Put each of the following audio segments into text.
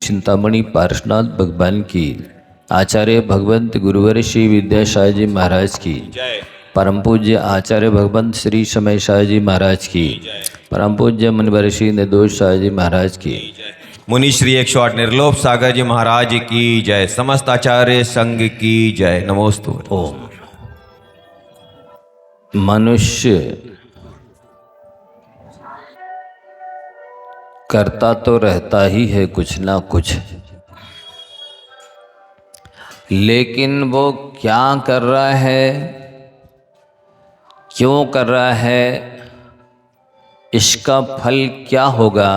चिंतामणि पार्श्वनाथ भगवान की, आचार्य भगवंत गुरुवर श्री विद्यासागर जी महाराज की, परम पूज्य आचार्य भगवंत श्री समय सागर जी महाराज की, परम पूज्य मुनिवर श्री निर्दोष सागर जी महाराज की, मुनि श्री 108 निर्लोभ सागर जी महाराज की जय। समस्त आचार्य संघ की जय। नमोस्तु। ओम। मनुष्य करता तो रहता ही है कुछ ना कुछ, लेकिन वो क्या कर रहा है, क्यों कर रहा है, इसका फल क्या होगा,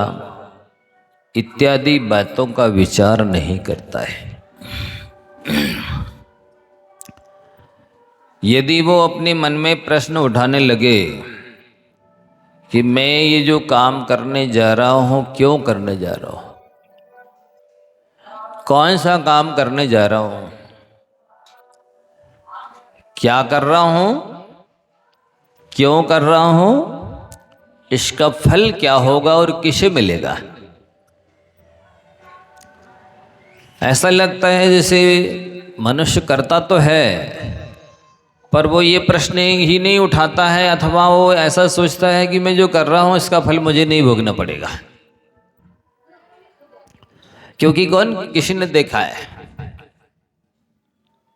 इत्यादि बातों का विचार नहीं करता है। यदि वो अपने मन में प्रश्न उठाने लगे कि मैं ये जो काम करने जा रहा हूं, क्यों करने जा रहा हूं, कौन सा काम करने जा रहा हूं, क्या कर रहा हूं, क्यों कर रहा हूं, इसका फल क्या होगा और किसे मिलेगा। ऐसा लगता है जैसे मनुष्य करता तो है पर वो ये प्रश्न ही नहीं उठाता है, अथवा वो ऐसा सोचता है कि मैं जो कर रहा हूं इसका फल मुझे नहीं भोगना पड़ेगा, क्योंकि कौन किसी ने देखा है,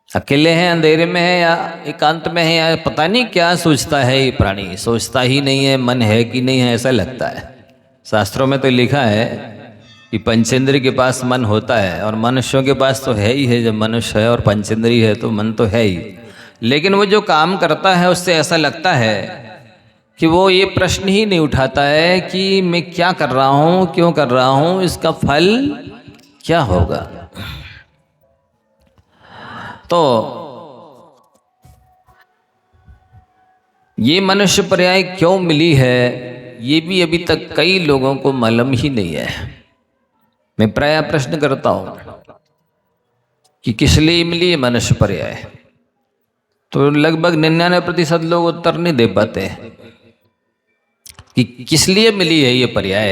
अकेले हैं, अंधेरे में है या एकांत में है, या पता नहीं क्या सोचता है ये प्राणी, सोचता ही नहीं है, मन है कि नहीं है, ऐसा लगता है। शास्त्रों में तो लिखा है कि पंचेंद्रिय के पास मन होता है, और मनुष्यों के पास तो है ही है, जब मनुष्य है और पंचेंद्रिय है तो मन तो है ही, लेकिन वो जो काम करता है उससे ऐसा लगता है कि वो ये प्रश्न ही नहीं उठाता है कि मैं क्या कर रहा हूं, क्यों कर रहा हूं, इसका फल क्या होगा। तो ये मनुष्य पर्याय क्यों मिली है, ये भी अभी तक कई लोगों को मालूम ही नहीं है। मैं प्रायः प्रश्न करता हूं कि किस लिए मिली है मनुष्य पर्याय, तो लगभग 99% लोग उत्तर नहीं दे पाते कि किस लिए मिली है ये पर्याय।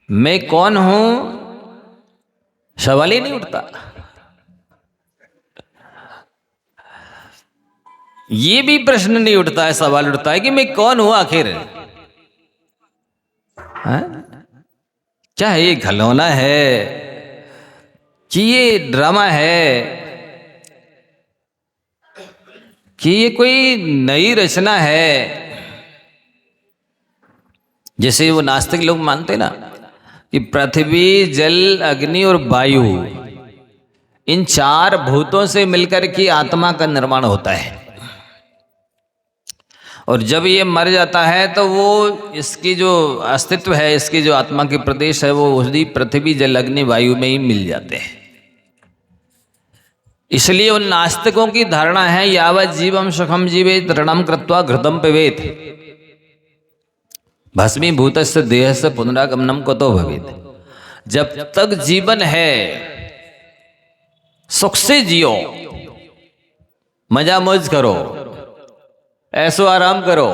मैं कौन हूं सवाल ही नहीं उठता। ये भी प्रश्न नहीं उठता है, सवाल उठता है कि मैं कौन हूं आखिर। क्या है ये, खिलौना है कि ये ड्रामा है कि ये कोई नई रचना है। जैसे वो नास्तिक लोग मानते ना कि पृथ्वी, जल, अग्नि और वायु, इन 4 भूतों से मिलकर के आत्मा का निर्माण होता है, और जब ये मर जाता है तो वो इसकी जो अस्तित्व है, इसकी जो आत्मा के प्रदेश है, वो उसी पृथ्वी, जल, अग्नि, वायु में ही मिल जाते हैं। इसलिए उन नास्तिकों की धारणा है यावत जीवम सुखम जीवेत ऋणम कृत्वा घृतम पिबेत भस्मीभूतस्य देहस्य पुनरागमनम कुतो भवेत्। जब तक जीवन है सुख से जियो, मजा मौज करो, ऐसो आराम करो।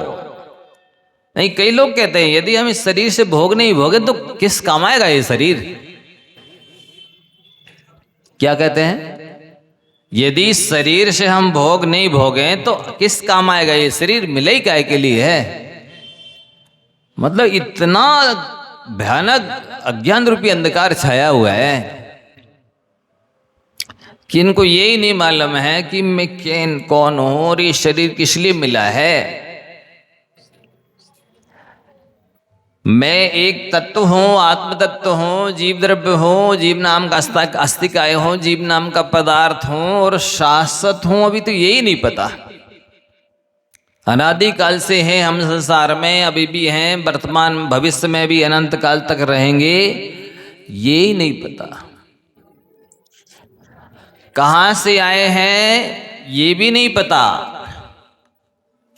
नहीं, कई लोग कहते हैं यदि हम इस शरीर से भोग नहीं भोगे तो किस काम आएगा ये शरीर। क्या कहते हैं, यदि शरीर से हम भोग नहीं भोगे तो किस काम आएगा ये शरीर, मिले ही काय के लिए है। मतलब इतना भयानक अज्ञान रूपी अंधकार छाया हुआ है कि इनको यही नहीं मालूम है कि मैं कौन हूं और ये शरीर किस लिए मिला है। मैं एक तत्व हूं, आत्म तत्व हूं, जीव द्रव्य हूं, जीव नाम का अस्तिकाय हूं, जीव नाम का पदार्थ हूं और शाश्वत हूं। अभी तो यही नहीं पता। अनादि काल से हैं हम संसार में, अभी भी हैं, वर्तमान भविष्य में भी अनंत काल तक रहेंगे, यही नहीं पता। कहां से आए हैं ये भी नहीं पता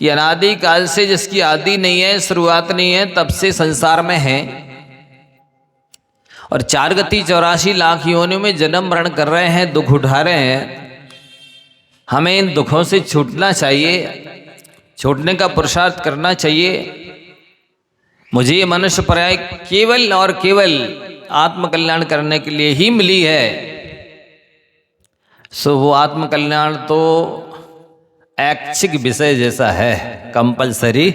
कि अनादि काल से, जिसकी आदि नहीं है, शुरुआत नहीं है, तब से संसार में है, और 4 गति 84 लाख योनियों में जन्म मरण कर रहे हैं, दुख उठा रहे हैं। हमें इन दुखों से छूटना चाहिए, छूटने का पुरुषार्थ करना चाहिए। मुझे ये मनुष्य पर्याय केवल और केवल आत्मकल्याण करने के लिए ही मिली है, सो वो आत्मकल्याण तो ऐच्छिक विषय जैसा है, कंपलसरी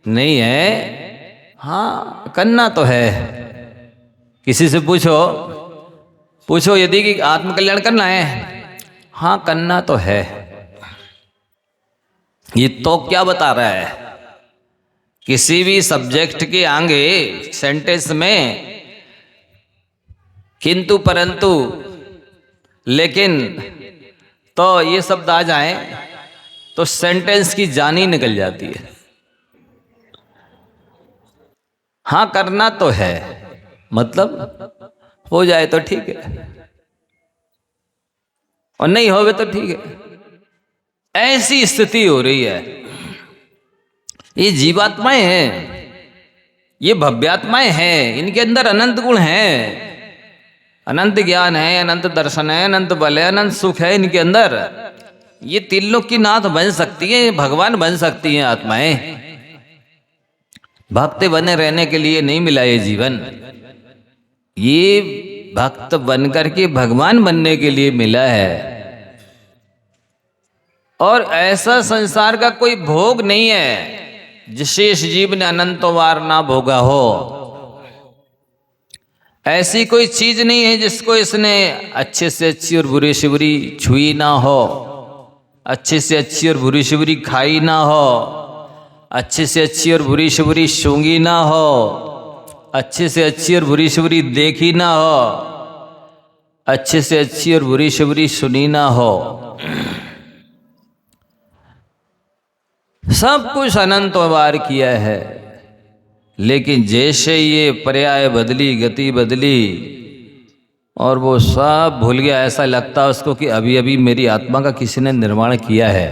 नहीं है। हाँ, करना तो है। किसी से पूछो यदि कि आत्मकल्याण करना है, हाँ करना तो है। ये तो क्या बता रहा है? किसी भी सब्जेक्ट के आगे सेंटेंस में किंतु परंतु लेकिन तो ये शब्द आ जाए तो सेंटेंस की जान ही निकल जाती है। हाँ करना तो है मतलब हो जाए तो ठीक है और नहीं होवे तो ठीक है। ऐसी स्थिति हो रही है। ये जीवात्माएं हैं, ये भव्यात्माएं हैं, इनके अंदर अनंत गुण हैं, अनंत ज्ञान है, अनंत दर्शन है, अनंत बल है, अनंत सुख है इनके अंदर। ये त्रिलोक की नाथ बन सकती है, भगवान बन सकती हैं आत्माएं। भक्त बने रहने के लिए नहीं मिला ये जीवन, ये भक्त बनकर के भगवान बनने के लिए मिला है। और ऐसा संसार का कोई भोग नहीं है जिसे इस जीव ने अनंतवार ना भोगा हो। ऐसी कोई चीज नहीं है जिसको इसने अच्छे से अच्छी और बुरी से बुरी छुई ना हो, अच्छे से अच्छी और बुरी से बुरी खाई ना हो, अच्छे से अच्छी और बुरी से बुरी सूंघी ना हो, अच्छे से अच्छी और बुरी से बुरी देखी ना हो, अच्छे से अच्छी और बुरी से बुरी सुनी ना हो। सब कुछ अनंतवार किया है, लेकिन जैसे ये पर्याय बदली, गति बदली और वो सब भूल गया। ऐसा लगता उसको कि अभी अभी मेरी आत्मा का किसी ने निर्माण किया है,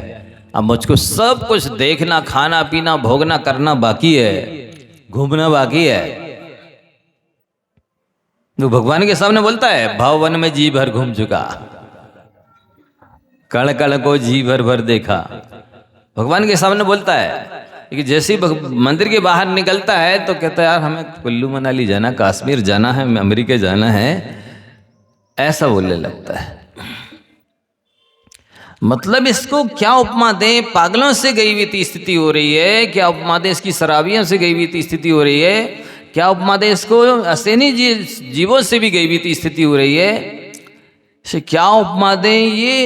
अब मुझको सब कुछ देखना, खाना पीना, भोगना, करना बाकी है, घूमना बाकी है। तो भगवान के सामने बोलता है, भावन में जी भर घूम चुका, कण कण को जी भर भर देखा। भगवान के सामने बोलता है कि जैसे ही मंदिर के बाहर निकलता है तो कहता है यार हमें कुल्लू मनाली जाना, कश्मीर जाना है, अमेरिका जाना है, ऐसा बोलने लगता है। मतलब इसको क्या उपमा दें? पागलों से गई हुई स्थिति हो रही है। क्या उपमा दें? इसकी शराबियों से गई हुई स्थिति हो रही है। क्या उपमा दें इसको? असैनी जीवों से भी गई हुई स्थिति हो रही है। इसे क्या उपमा दें? ये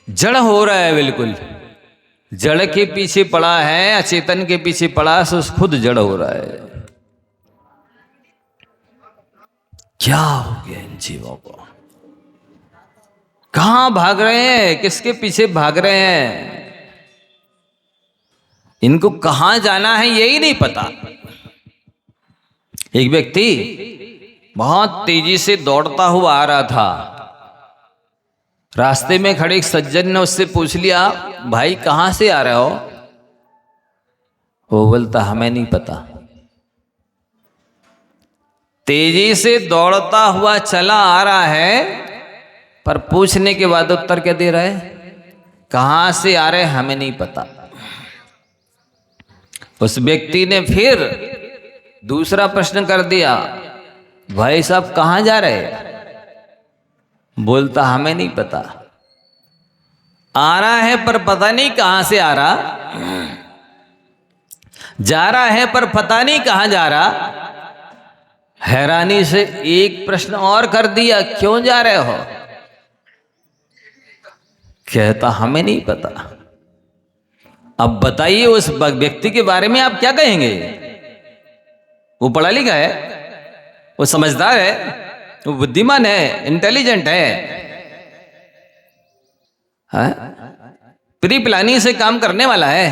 जड़ हो रहा है, बिल्कुल जड़ के पीछे पड़ा है, अचेतन के पीछे पड़ा है, सो खुद जड़ हो रहा है। क्या हो गया इन जीवों को? कहां भाग रहे हैं? किसके पीछे भाग रहे हैं? इनको कहां जाना है यही नहीं पता। एक व्यक्ति बहुत तेजी से दौड़ता हुआ आ रहा था। रास्ते में खड़े एक सज्जन ने उससे पूछ लिया, भाई कहां से आ रहे हो? वो बोलता हमें नहीं पता। तेजी से दौड़ता हुआ चला आ रहा है, पर पूछने के बाद उत्तर क्या दे रहा है? कहां से आ रहे हमें नहीं पता। उस व्यक्ति ने फिर दूसरा प्रश्न कर दिया, भाई साहब कहां जा रहे? बोलता हमें नहीं पता। आ रहा है पर पता नहीं कहां से आ रहा, जा रहा है पर पता नहीं कहां जा रहा। हैरानी से एक प्रश्न और कर दिया, क्यों जा रहे हो? कहता हमें नहीं पता। अब बताइए उस व्यक्ति के बारे में आप क्या कहेंगे? वो पढ़ा लिखा है, वो समझदार है, वो बुद्धिमान है, इंटेलिजेंट है, प्री प्लानिंग से काम करने वाला है,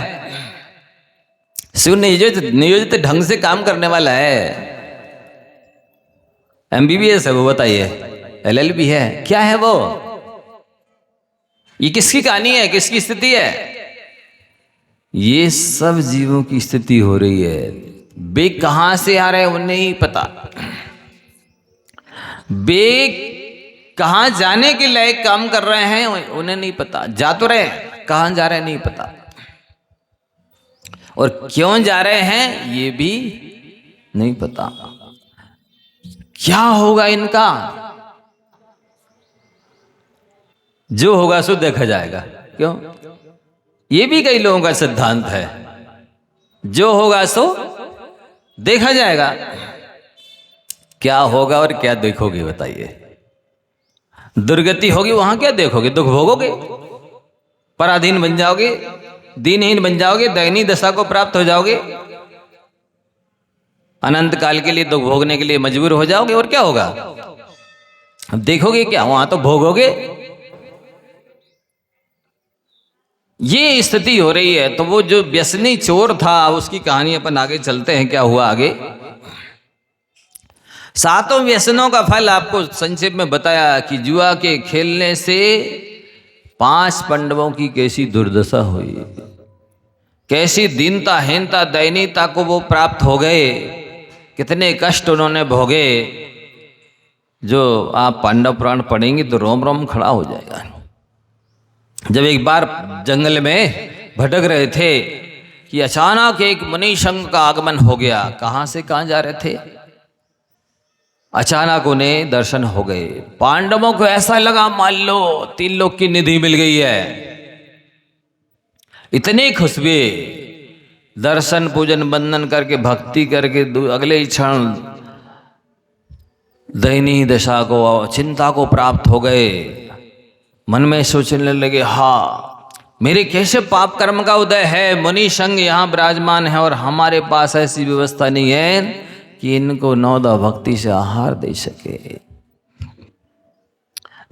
सुनियोजित ढंग से काम करने वाला है, MBBS है वो, बताइए LLB है, क्या है वो? ये किसकी कहानी है, किसकी स्थिति है? ये सब जीवों की स्थिति हो रही है। वे कहां से आ रहे हैं उन्हें ही पता, वे कहां जाने के लायक काम कर रहे हैं उन्हें नहीं पता। जा तो रहे, कहां जा रहे हैं नहीं पता, और क्यों जा रहे हैं ये भी नहीं पता। क्या होगा इनका? जो होगा सो देखा जाएगा। क्यों? ये भी कई लोगों का सिद्धांत है, जो होगा सो देखा जाएगा। क्या होगा और क्या देखोगे बताइए? दुर्गति होगी, वहां क्या देखोगे? दुख भोगोगे, पराधीन बन जाओगे, दीनहीन बन जाओगे, दयनीय दशा को प्राप्त हो जाओगे, अनंत काल के लिए दुख भोगने के लिए मजबूर हो जाओगे। और क्या होगा? अब देखोगे क्या? वहां तो भोगोगे। ये स्थिति हो रही है। तो वो जो व्यसनी चोर था, उसकी कहानी अपन आगे चलते हैं, क्या हुआ आगे। सातों व्यसनों का फल आपको संक्षेप में बताया कि जुआ के खेलने से 5 पांडवों की कैसी दुर्दशा हुई, कैसी दीनता, हीनता, दयनीयता को वो प्राप्त हो गए, कितने कष्ट उन्होंने भोगे। जो आप पांडव पुराण पढ़ेंगे तो रोम रोम खड़ा हो जाएगा। जब एक बार जंगल में भटक रहे थे कि अचानक एक मुनि संघ का आगमन हो गया। कहां से कहां जा रहे थे, अचानक उन्हें दर्शन हो गए। पांडवों को ऐसा लगा मान लो 3 लोक की निधि मिल गई है। इतने खुश हुए, दर्शन पूजन बंदन करके भक्ति करके अगले ही क्षण दयनीय दशा को, चिंता को प्राप्त हो गए। मन में सोचने लगे, हाँ मेरे कैसे पाप कर्म का उदय है, मुनि संघ यहाँ विराजमान है और हमारे पास ऐसी व्यवस्था नहीं है कि इनको 9 भक्ति से आहार दे सके।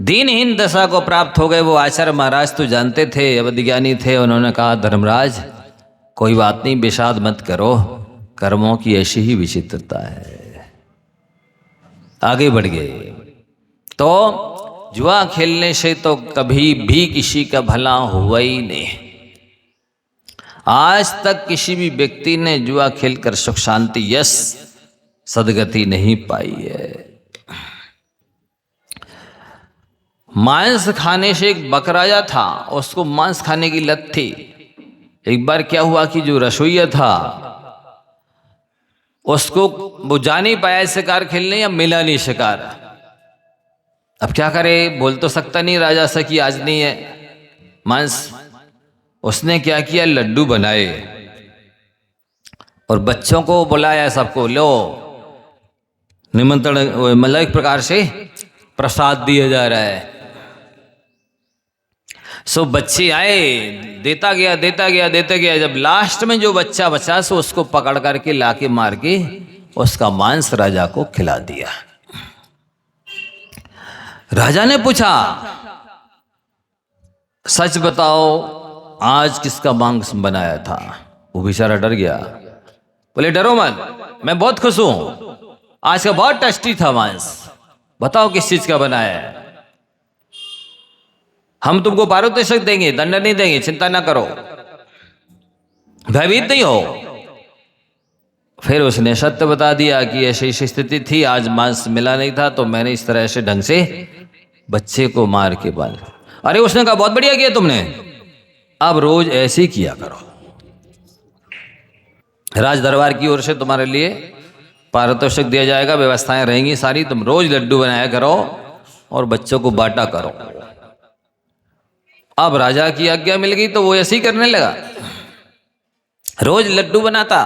दीनहीन दशा को प्राप्त हो गए। वो आचार्य महाराज तो जानते थे, अवधिज्ञानी थे। उन्होंने कहा, धर्मराज कोई बात नहीं, विषाद मत करो, कर्मों की ऐसी ही विचित्रता है। आगे बढ़ गए। तो जुआ खेलने से तो कभी भी किसी का भला हुआ ही नहीं। आज तक किसी भी व्यक्ति ने जुआ खेलकर सुख शांति यश सदगति नहीं पाई है। मांस खाने से एक बकराजा था, उसको मांस खाने की लत थी। एक बार क्या हुआ कि जो रसोइया था उसको वो जा नहीं पाया शिकार खेलने, या मिला नहीं शिकार। अब क्या करे, बोल तो सकता नहीं राजा से कि आज नहीं है मांस। उसने क्या किया, लड्डू बनाए और बच्चों को बुलाया, सबको लो निमंत्रण, मतलब एक प्रकार से प्रसाद दिया जा रहा है। सो बच्चे आए, देता गया। जब लास्ट में जो बच्चा बचा सो उसको पकड़ करके लाके मार के उसका मांस राजा को खिला दिया। राजा ने पूछा, सच बताओ आज किसका मांस बनाया था? वो बेचारा डर गया। बोले डरो मत, मैं बहुत खुश हूं, आज का बहुत टेस्टी था मांस। बताओ किस चीज का बनाया है? हम तुमको पारितोषिक देंगे, दंड नहीं देंगे, चिंता ना करो, भयभीत नहीं हो। फिर उसने सत्य बता दिया कि ऐसी स्थिति थी, आज मांस मिला नहीं था तो मैंने इस तरह से ढंग से बच्चे को मार के बाल। अरे उसने कहा बहुत बढ़िया किया तुमने, अब रोज ऐसे ही किया करो। राज दरबार की ओर से तुम्हारे लिए पारितोषिक दिया जाएगा, व्यवस्थाएं रहेंगी सारी, तुम रोज लड्डू बनाया करो और बच्चों को बांटा करो। अब राजा की आज्ञा मिल गई तो वो ऐसे ही करने लगा। रोज लड्डू बनाता,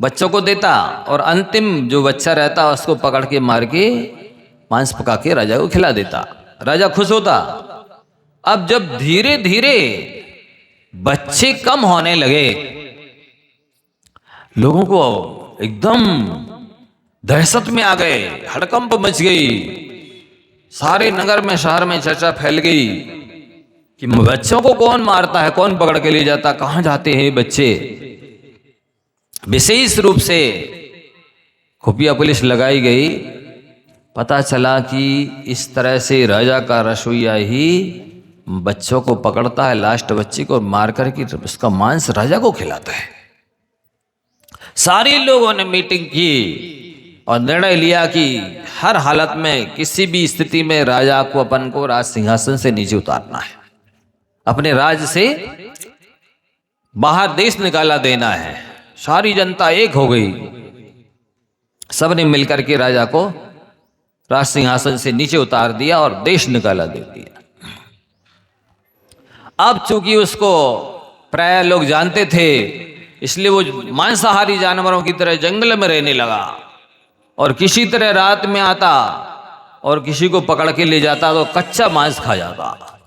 बच्चों को देता और अंतिम जो बच्चा रहता उसको पकड़ के मार के मांस पका के राजा को खिला देता। राजा खुश होता। अब जब धीरे धीरे बच्चे कम होने लगे, लोगों को एकदम दहशत में आ गए, हड़कंप मच गई। सारे नगर में, शहर में चर्चा फैल गई कि बच्चों को कौन मारता है, कौन पकड़ के ले जाता, कहां जाते हैं बच्चे। विशेष रूप से खुफिया पुलिस लगाई गई। पता चला कि इस तरह से राजा का रसोइया ही बच्चों को पकड़ता है, लास्ट बच्चे को मार करके उसका मांस राजा को खिलाता है। सारे लोगों ने मीटिंग की और निर्णय लिया कि हर हालत में, किसी भी स्थिति में राजा को, अपन को राज सिंहासन से नीचे उतारना है, अपने राज्य से बाहर देश निकाला देना है। सारी जनता एक हो गई, सबने मिलकर के राजा को राज सिंहासन से नीचे उतार दिया और देश निकाला दे दिया। अब चूंकि उसको प्राय लोग जानते थे, इसलिए वो मांसाहारी जानवरों की तरह जंगल में रहने लगा और किसी तरह रात में आता और किसी को पकड़ के ले जाता तो कच्चा मांस खा जाता।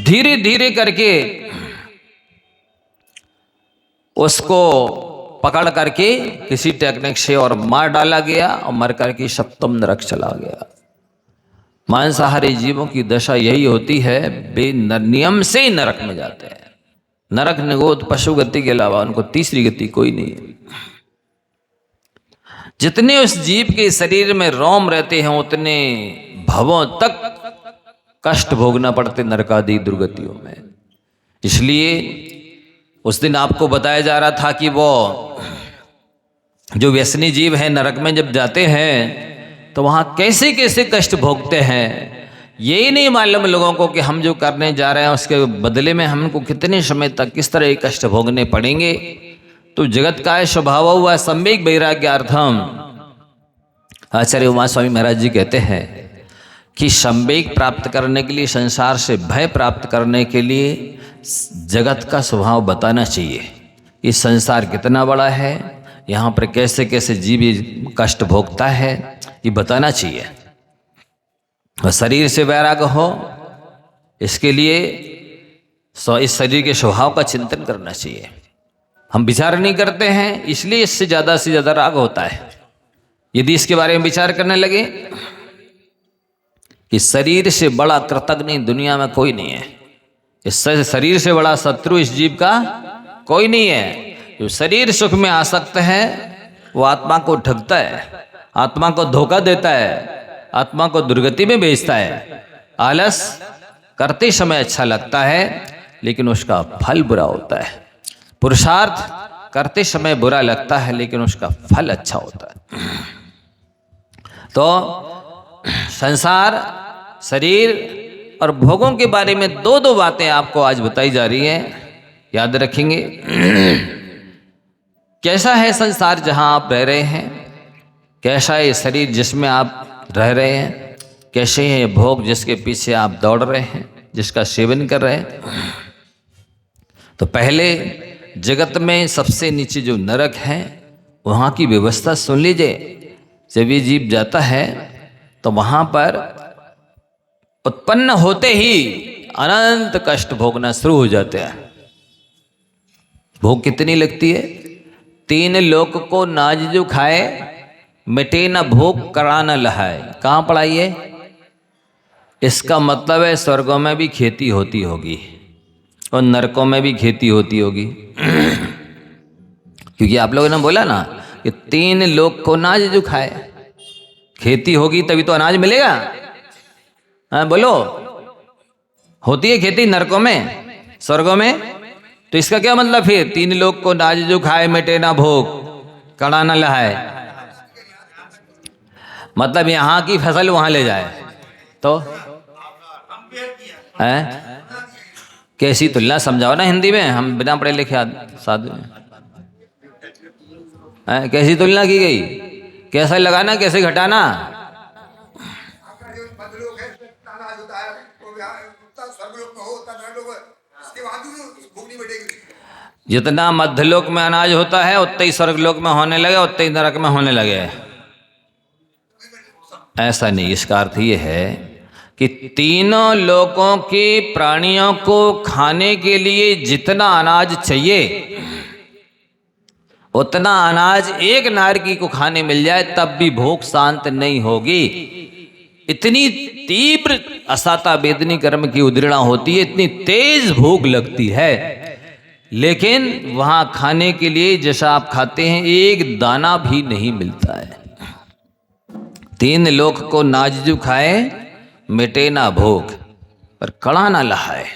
धीरे धीरे करके उसको पकड़ करके किसी टेक्निक से और मार डाला गया और मर करके सप्तम नरक चला गया। मांसाहारी जीवों की दशा यही होती है, वे नियम से ही नरक में जाते हैं। नरक निगोद पशु गति के अलावा उनको तीसरी गति कोई नहीं है। जितने उस जीव के शरीर में रोम रहते हैं उतने भवों तक कष्ट भोगना पड़ते नरकादि दुर्गतियों में। इसलिए उस दिन आपको बताया जा रहा था कि वो जो व्यसनी जीव है नरक में जब जाते हैं तो वहाँ कैसे कैसे कष्ट भोगते हैं, यही नहीं मालूम लोगों को कि हम जो करने जा रहे हैं उसके बदले में हमको कितने समय तक किस तरह के कष्ट भोगने पड़ेंगे। तो जगत का स्वभाव हुआ सम्यक वैराग्यार्थम, आचार्य उमा स्वामी महाराज जी कहते हैं कि सम्यक प्राप्त करने के लिए, संसार से भय प्राप्त करने के लिए जगत का स्वभाव बताना चाहिए। ये संसार कितना बड़ा है, यहाँ पर कैसे कैसे जीव कष्ट भोगता है, ये बताना चाहिए। और शरीर से वैराग्य हो, इसके लिए इस शरीर के स्वभाव का चिंतन करना चाहिए। हम विचार नहीं करते हैं, इसलिए इससे ज़्यादा राग होता है। यदि इसके बारे में विचार करने लगे कि शरीर से बड़ा कृतज्ञ दुनिया में कोई नहीं है, इस शरीर से बड़ा शत्रु इस जीव का कोई नहीं है। जो शरीर सुख में आसक्त है वो आत्मा को ठगता है, आत्मा को धोखा देता है, आत्मा को दुर्गति में भेजता है। आलस करते समय अच्छा लगता है लेकिन उसका फल बुरा होता है। पुरुषार्थ करते समय बुरा लगता है लेकिन उसका फल अच्छा होता है। तो संसार, शरीर और भोगों के बारे में दो बातें आपको आज बताई जा रही हैं, याद रखेंगे। कैसा है संसार जहां आप रह रहे हैं, कैसा है शरीर जिसमें आप रह रहे हैं, कैसे है भोग जिसके पीछे आप दौड़ रहे हैं, जिसका सेवन कर रहे हैं। तो पहले जगत में सबसे नीचे जो नरक है वहाँ की व्यवस्था सुन लीजिए। जब ये जीव जाता है तो वहाँ पर उत्पन्न होते ही अनंत कष्ट भोगना शुरू हो जाते हैं। भोग कितनी लगती है? 3 लोक को नाज जो खाए, मिटे न भोग करा न लहाए। कहाँ पढ़ाई है? इसका मतलब है स्वर्गों में भी खेती होती होगी और नरकों में भी खेती होती होगी। क्योंकि आप लोगों ने बोला ना कि 3 लोक को नाज जो खाए, खेती होगी तभी तो अनाज मिलेगा। हाँ बोलो, होती है खेती नरकों में, स्वर्गों में? तो इसका क्या मतलब फिर? 3 लोग को नाज जो खाए, मिटे ना भोग, कड़ा ना लहाए, मतलब यहाँ की फसल वहां ले जाए। तो है कैसी तुलना, समझाओ ना हिंदी में, हम बिना पढ़े लिखे साधु हैं। कैसी तुलना की गई, कैसे लगाना कैसे घटाना? जितना मध्यलोक में अनाज होता है उतना ही स्वर्गलोक में होने लगे, उतना ही नरक में होने लगे। ऐसा नहीं, इसका अर्थ ये है कि तीनों लोकों के प्राणियों को खाने के लिए जितना अनाज चाहिए उतना अनाज एक नारकी को खाने मिल जाए तब भी भूख शांत नहीं होगी। इतनी तीव्र असाता वेदनी कर्म की उद्दीपना होती है, इतनी तेज भूख लगती है, लेकिन वहां खाने के लिए जैसा आप खाते हैं एक दाना भी नहीं मिलता है। 3 लोक को नाजू खाए, मिटे ना भूख, पर कड़ा ना लहाए।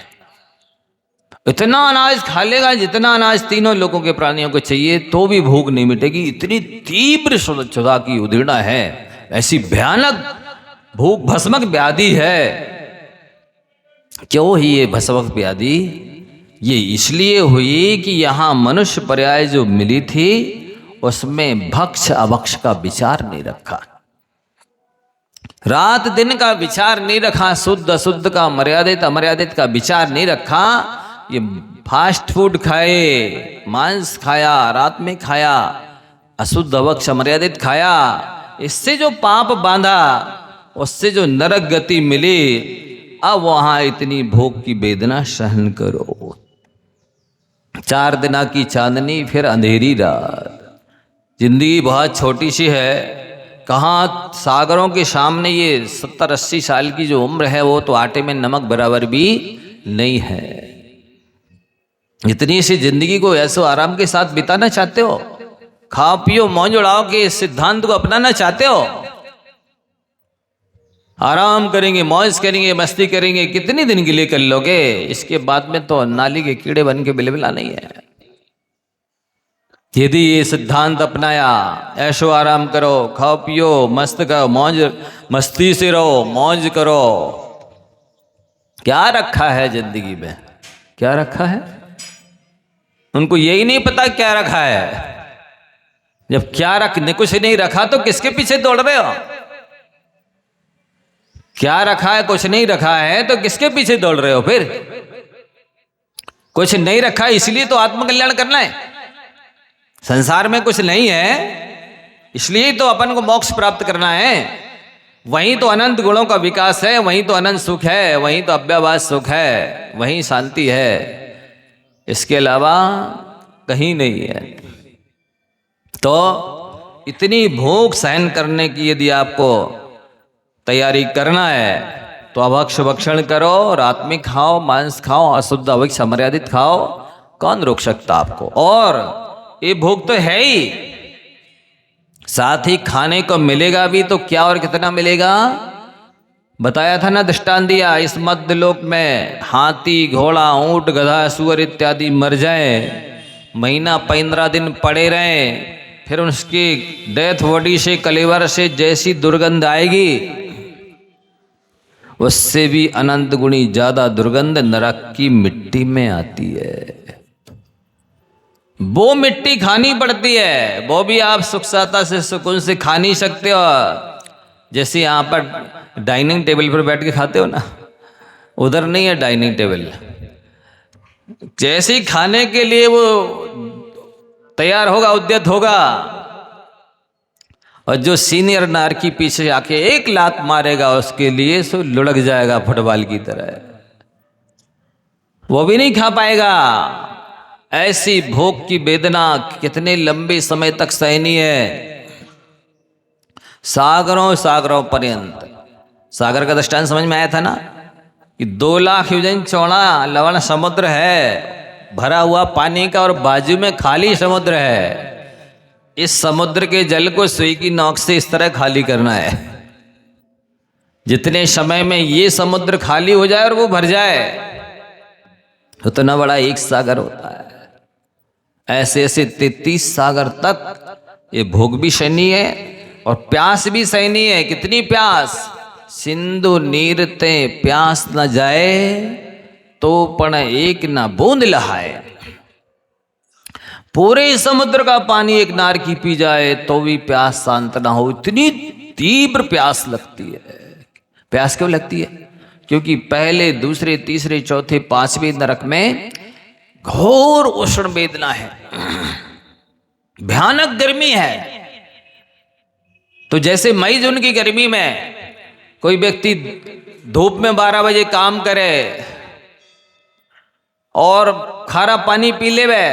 इतना अनाज खा लेगा जितना अनाज तीनों लोगों के प्राणियों को चाहिए तो भी भूख नहीं मिटेगी। इतनी तीव्र क्षुधा की उद्दीपना है, ऐसी भयानक भूख भस्मक व्याधि है। क्यों ही ये भस्मक व्याधि? ये इसलिए हुई कि यहाँ मनुष्य पर्याय जो मिली थी उसमें भक्ष अभक्ष का विचार नहीं रखा। रात दिन का विचार नहीं रखा, शुद्ध अशुद्ध का, मर्यादित अमर्यादित का विचार नहीं रखा, ये फास्ट फूड खाए, मांस खाया, रात में खाया, अशुद्ध अवक्ष अमर्यादित खाया, इससे जो पाप बांधा, उससे जो नरक गति मिली, अब वहां इतनी भोग की वेदना सहन करो। 4 दिना की चांदनी फिर अंधेरी रात। जिंदगी बहुत छोटी सी है, कहाँ सागरों के सामने ये 70-80 साल की जो उम्र है वो तो आटे में नमक बराबर भी नहीं है। इतनी सी जिंदगी को ऐसो आराम के साथ बिताना चाहते हो? खाओ पियो मौज उड़ाओ के इस सिद्धांत को अपनाना चाहते हो? आराम करेंगे, मौज करेंगे, मस्ती करेंगे, कितने दिन के लिए कर लोगे? इसके बाद में तो नाली के कीड़े बन के बिलबिला नहीं है। यदि ये सिद्धांत अपनाया, ऐशो आराम करो, खाओ पियो, मस्त करो, मौज मस्ती से रहो, मौज करो, क्या रखा है जिंदगी में? क्या रखा है? उनको यही नहीं पता क्या रखा है। जब क्या रखने कुछ नहीं रखा तो किसके पीछे दौड़ रहे हो? क्या रखा है, कुछ नहीं रखा है तो किसके पीछे दौड़ रहे हो? फिर कुछ नहीं रखा इसलिए तो आत्मकल्याण करना है। संसार में कुछ नहीं है इसलिए तो अपन को मोक्ष प्राप्त करना है। वहीं तो अनंत गुणों का विकास है, वहीं तो अनंत सुख है, वहीं तो अव्यवहार सुख है, वहीं शांति है, इसके अलावा कहीं नहीं है। तो इतनी भूख सहन करने की यदि आपको तैयारी करना है तो अभक्ष भक्षण करो, रात में खाओ, मांस खाओ, अशुद्ध अवक्ष अमर्यादित खाओ, कौन रोक सकता आपको? और ये भूख तो है ही, साथ ही खाने को मिलेगा भी तो क्या और कितना मिलेगा? बताया था ना, दृष्टांत दिया, इस मध्य लोक में हाथी, घोड़ा, ऊंट, गधा, सुअर इत्यादि मर जाए, महीना 15 दिन पड़े रहे, फिर उसकी डेथ बॉडी से, कलेवर से जैसी दुर्गंध आएगी, उससे भी अनंत गुणी ज्यादा दुर्गंध नरक की मिट्टी में आती है। वो मिट्टी खानी पड़ती है, वो भी आप सुखसाता से सुकून से खा नहीं सकते हो। जैसे यहाँ पर डाइनिंग टेबल पर बैठ के खाते हो ना, उधर नहीं है डाइनिंग टेबल। जैसे ही खाने के लिए वो तैयार होगा, उद्यत होगा, और जो सीनियर नारकी पीछे आके एक लात मारेगा उसके लिए सो लुढ़क जाएगा फुटबॉल की तरह, वो भी नहीं खा पाएगा। ऐसी भूख की वेदना कितने लंबे समय तक सहनी है? सागरों सागरों पर्यंत। सागर का दृष्टांत समझ में आया था ना कि 2 लाख योजन चौड़ा लवण समुद्र है, भरा हुआ पानी का, और बाजू में खाली समुद्र है। इस समुद्र के जल को सुई की नोक से इस तरह खाली करना है, जितने समय में ये समुद्र खाली हो जाए और वो भर जाए, उतना बड़ा एक सागर होता है। ऐसे ऐसे 33 सागर तक ये भोग भी सहनी है और प्यास भी सहनी है। कितनी प्यास? सिंधु नीर ते प्यास न जाए तो पण एक न बूंद लहाए। पूरे समुद्र का पानी एक नार की पी जाए तो भी प्यास शांत ना हो, इतनी तीव्र प्यास लगती है। प्यास क्यों लगती है? क्योंकि पहले, दूसरे, तीसरे, चौथे, 5वें नरक में घोर उष्ण वेदना है, भयानक गर्मी है। तो जैसे मई जून की गर्मी में कोई व्यक्ति धूप में 12 बजे काम करे और खारा पानी पी लेवे,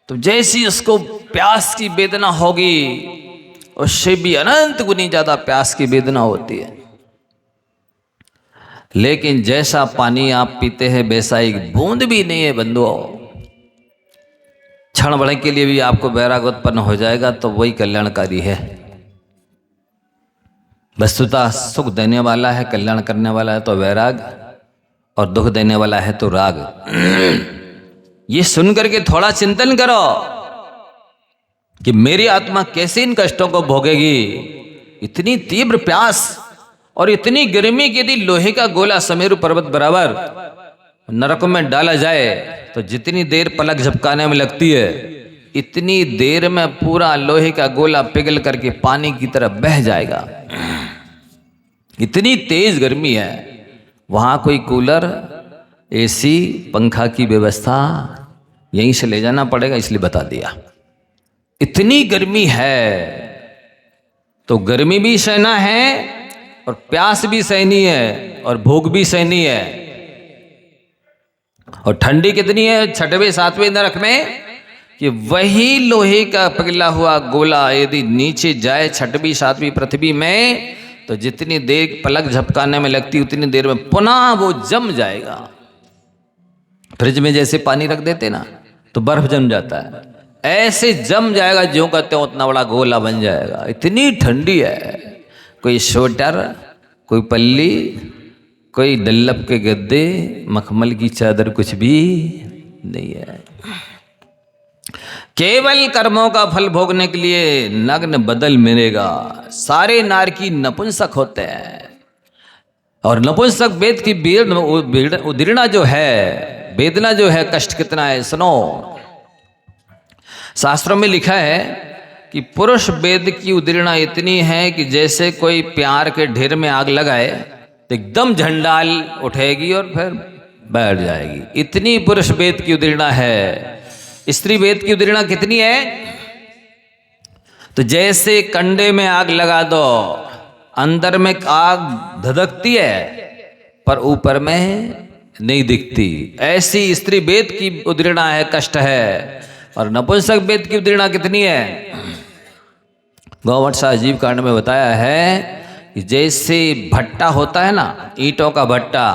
तो जैसी उसको प्यास की वेदना होगी, उससे भी अनंत गुनी ज्यादा प्यास की वेदना होती है। लेकिन जैसा पानी आप पीते हैं वैसा एक बूंद भी नहीं है बंधुओं। क्षण भर के लिए भी आपको वैराग उत्पन्न हो जाएगा तो वही कल्याणकारी है। वस्तुतः सुख देने वाला है, कल्याण करने वाला है तो वैराग, और दुख देने वाला है तो राग। ये सुनकर के थोड़ा चिंतन करो कि मेरी आत्मा कैसे इन कष्टों को भोगेगी। इतनी तीव्र प्यास और इतनी गर्मी कि यदि लोहे का गोला समेरु पर्वत बराबर नरक में डाला जाए तो जितनी देर पलक झपकाने में लगती है, इतनी देर में पूरा लोहे का गोला पिघल करके पानी की तरफ बह जाएगा। इतनी तेज गर्मी है, वहाँ कोई कूलर, एसी, पंखा की व्यवस्था यहीं से ले जाना पड़ेगा, इसलिए बता दिया। इतनी गर्मी है तो गर्मी भी सहना है और प्यास भी सहनी है और भूख भी सहनी है। और ठंडी कितनी है 6वें 7वें नरक में, कि वही लोहे का पिघला हुआ गोला यदि नीचे जाए 6वीं 7वीं पृथ्वी में, तो जितनी देर पलक झपकाने में लगती उतनी देर में पुनः वो जम जाएगा। फ्रिज में जैसे पानी रख देते ना तो बर्फ जम जाता है, ऐसे जम जाएगा, ज्यों कहते हो उतना बड़ा गोला बन जाएगा। इतनी ठंडी है, कोई स्वेटर, कोई पल्ली, कोई डल्लप के गद्दे, मखमल की चादर, कुछ भी नहीं है। केवल कर्मों का फल भोगने के लिए नग्न बदल मिलेगा। सारे नारकी नपुंसक होते हैं, और नपुंसक वेद की उदीर्णा जो है, वेदना जो है, कष्ट कितना है सुनो। शास्त्रों में लिखा है कि पुरुष वेद की उदीर्णा इतनी है कि जैसे कोई प्यार के ढेर में आग लगाए तो एकदम झंडाल उठेगी और फिर बैठ जाएगी। इतनी पुरुष वेद की उदीर्णा है। स्त्री वेद की उदीर्णा कितनी है? तो जैसे कंडे में आग लगा दो, अंदर में आग धधकती है पर ऊपर में नहीं दिखती, ऐसी स्त्री वेद की उदीर्णा है, कष्ट है। और नपुंसक वेद की उदीर्णा कितनी है? गौवंश आजीव कांड में बताया है कि जैसे भट्टा होता है ना, ईंटों का भट्टा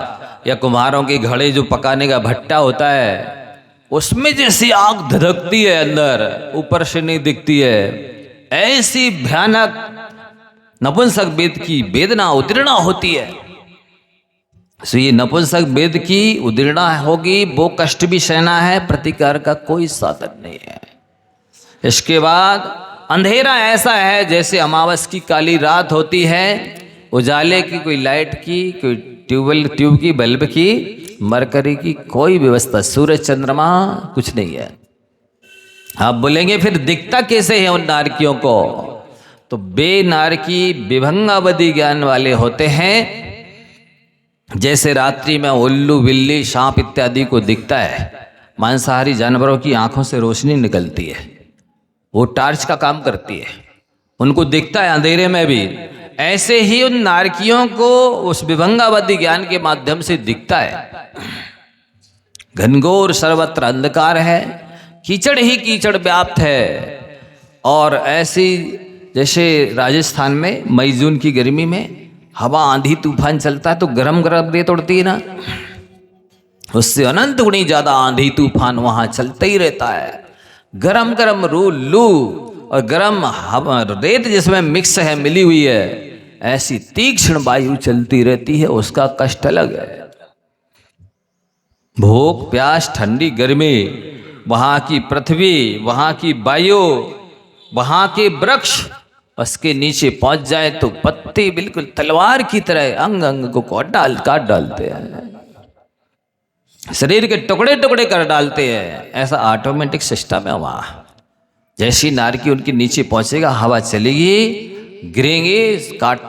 या कुम्हारों के घड़े जो पकाने का भट्टा होता है, उसमें जैसी आग धधकती है अंदर, ऊपर से नहीं दिखती है, ऐसी भयानक नपुंसक वेद की वेदना उदीर्णा होती है। सो ये नपुंसक वेद की उदीर्णा होगी, वो कष्ट भी सहना है, प्रतिकार का कोई साधन नहीं है। इसके बाद अंधेरा ऐसा है जैसे अमावस की काली रात होती है, उजाले की कोई लाइट की, कोई ट्यूब की, बल्ब की, मरकरी की कोई व्यवस्था, सूरज चंद्रमा कुछ नहीं है। आप बोलेंगे फिर दिखता कैसे है उन नारकियों को? तो बे नारकी विभंगावधि ज्ञान वाले होते हैं। जैसे रात्रि में उल्लू, बिल्ली, सांप इत्यादि को दिखता है, मांसाहारी जानवरों की आंखों से रोशनी निकलती है, वो टार्च का काम करती है, उनको दिखता है अंधेरे में भी। ऐसे ही उन नारकियों को उस विभंगावधि ज्ञान के माध्यम से दिखता है। घनघोर सर्वत्र अंधकार है, कीचड़ ही कीचड़ व्याप्त है। और ऐसी जैसे राजस्थान में मई जून की गर्मी में हवा, आंधी, तूफान चलता है तो गरम गरम रेत उड़ती है ना, उससे अनंत गुणी ज्यादा आंधी तूफान वहां चलता ही रहता है। गरम गरम लू और गरम रेत जिसमें मिक्स है, मिली हुई है, ऐसी तीक्ष्ण वायु चलती रहती है, उसका कष्ट अलग है। भूख, प्यास, ठंडी, गर्मी, वहां की पृथ्वी, वहां की वायु, वहां के वृक्ष, उसके नीचे पहुंच जाए तो पत्ते बिल्कुल तलवार की तरह अंग अंग को काट डालते हैं, शरीर के टुकड़े टुकड़े कर डालते हैं। ऐसा ऑटोमेटिक सिस्टम है वहां। जैसी नारकी उनके नीचे पहुंचेगा, हवा चलेगी, गिरेंगे, काट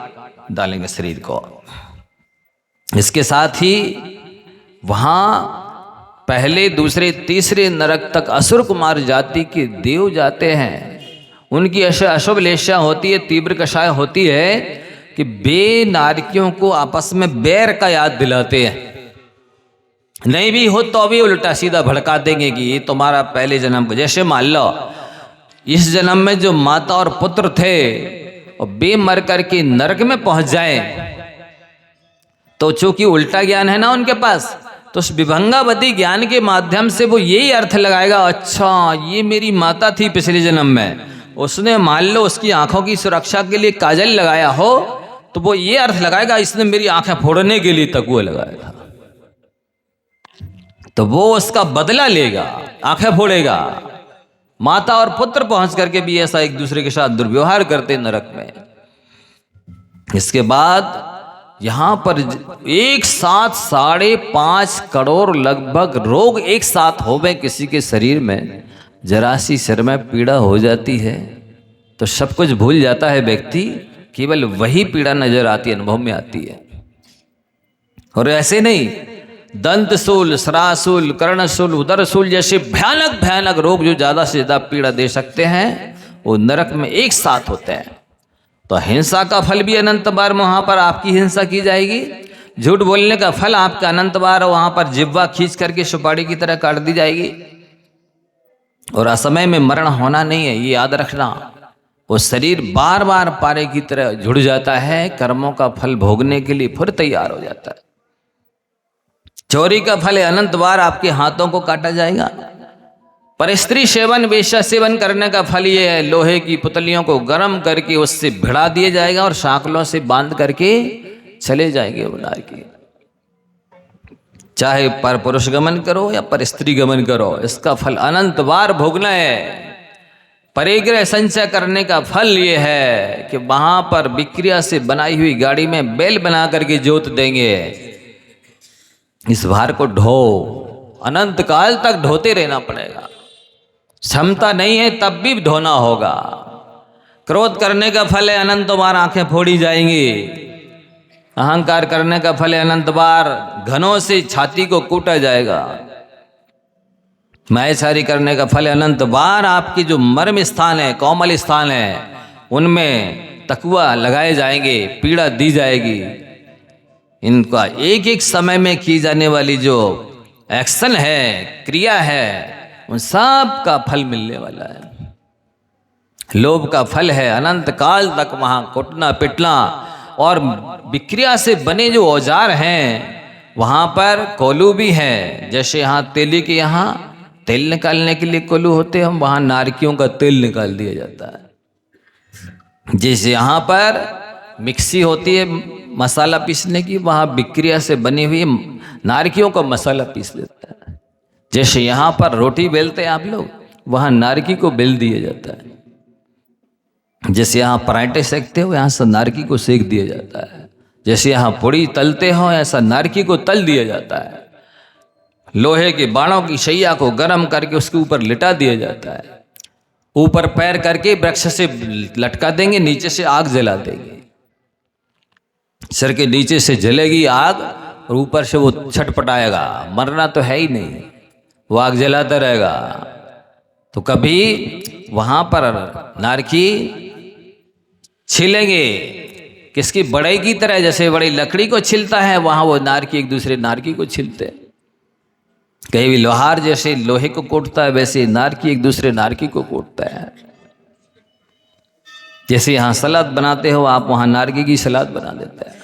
डालेंगे शरीर को। इसके साथ ही वहां पहले, दूसरे, तीसरे नरक तक असुर कुमार जाति के देव जाते हैं। उनकी अशुभ लेशा होती है, तीव्र कषाय होती है कि बे नारकियों को आपस में बैर का याद दिलाते हैं। नहीं भी हो तो भी उल्टा सीधा भड़का देंगे कि ये तुम्हारा पहले जन्म को, जैसे मान लो इस जन्म में जो माता और पुत्र थे और बे मर करके नरक में पहुंच जाए, तो चूंकि उल्टा ज्ञान है ना उनके पास, तो उस विभंगावधि ज्ञान के माध्यम से वो यही अर्थ लगाएगा, अच्छा ये मेरी माता थी पिछले जन्म में, उसने मान लो उसकी आंखों की सुरक्षा के लिए काजल लगाया हो, तो वो ये अर्थ लगाएगा इसने मेरी आंखें फोड़ने के लिए तकुआ लगाया, तो वो उसका बदला लेगा, आंखें फोड़ेगा। माता और पुत्र पहुंच करके भी ऐसा एक दूसरे के साथ दुर्व्यवहार करते नरक में। इसके बाद यहां पर एक साथ 5.5 करोड़ लगभग रोग एक साथ हो गए किसी के शरीर में, जरा सी सिर में पीड़ा हो जाती है तो सब कुछ भूल जाता है व्यक्ति केवल वही पीड़ा नजर आती है, अनुभव में आती है। और ऐसे नहीं, दंतशूल, श्राशूल, कर्णशूल, उदरशूल जैसे भयानक भयानक रोग जो ज्यादा से ज्यादा पीड़ा दे सकते हैं, वो नरक में एक साथ होते हैं। तो हिंसा का फल भी अनंत बार वहां पर आपकी हिंसा की जाएगी, झूठ बोलने का फल आपका अनंत बार वहां पर जिह्वा खींच करके सुपारी की तरह काट दी जाएगी। और असमय में मरण होना नहीं है, ये याद रखना। वो शरीर बार बार पारे की तरह जुड़ जाता है, कर्मों का फल भोगने के लिए फिर तैयार हो जाता है। चोरी का फल अनंत बार आपके हाथों को काटा जाएगा। पर स्त्री सेवन, वेश्या सेवन करने का फल ये है, लोहे की पुतलियों को गर्म करके उससे भिड़ा दिया जाएगा और सांकलों से बांध करके चले जाएंगे वो नारकी। चाहे पर पुरुष गमन करो या पर स्त्री गमन करो, इसका फल अनंत बार भोगना है। परिग्रह संचय करने का फल ये है कि वहां पर विक्रिया से बनाई हुई गाड़ी में बैल बना करके जोत देंगे। इस भार को ढो, अनंत काल तक ढोते रहना पड़ेगा। क्षमता नहीं है तब भी ढोना होगा। क्रोध करने का फल है, अनंत बार आंखें फोड़ी जाएंगी। अहंकार करने का फल है, अनंत बार घनों से छाती को कूटा जाएगा। मायाचारी करने का फल है, अनंत बार आपकी जो मर्म स्थान है, कोमल स्थान है, उनमें तकुआ लगाए जाएंगे, पीड़ा दी जाएगी। इनका एक एक समय में की जाने वाली जो एक्शन है, क्रिया है, उन सब का फल मिलने वाला है। लोभ का फल है अनंत काल तक वहां कुटना पिटना। और विक्रिया से बने जो औजार हैं वहां पर कोलू भी है। जैसे यहाँ तेली के यहाँ तेल निकालने के लिए कोलू होते हैं, वहां नारकियों का तेल निकाल दिया जाता है। जैसे यहाँ पर मिक्सी होती है मसाला पीसने की, वहां विक्रिया से बनी हुई नारकियों का मसाला पीस देता है। जैसे यहाँ पर रोटी बेलते हैं आप लोग, वहां नारकी को बेल दिया जाता है। जैसे यहाँ पराठे सेकते हो, यहाँ से नारकी को सेक दिया जाता है। जैसे यहाँ पूड़ी तलते हो, ऐसा नारकी को तल दिया जाता है। लोहे के बाणों की शैया को गर्म करके उसके ऊपर लिटा दिया जाता है। ऊपर पैर करके वृक्ष से लटका देंगे, नीचे से आग जला देंगे। सिर के नीचे से जलेगी आग और ऊपर से वो छटपटाएगा। मरना तो है ही नहीं, वो आग जलाता रहेगा। तो कभी वहां पर नारकी छिलेंगे किसकी बड़ई की तरह, जैसे बड़ी लकड़ी को छिलता है, वहां वो नारकी एक दूसरे नारकी को छिलते हैं। कहीं भी लोहार जैसे लोहे को कोटता है, वैसे नारकी एक दूसरे नारकी को कोटता है। जैसे यहाँ सलाद बनाते हो आप, वहां नारकी की सलाद बना देता है।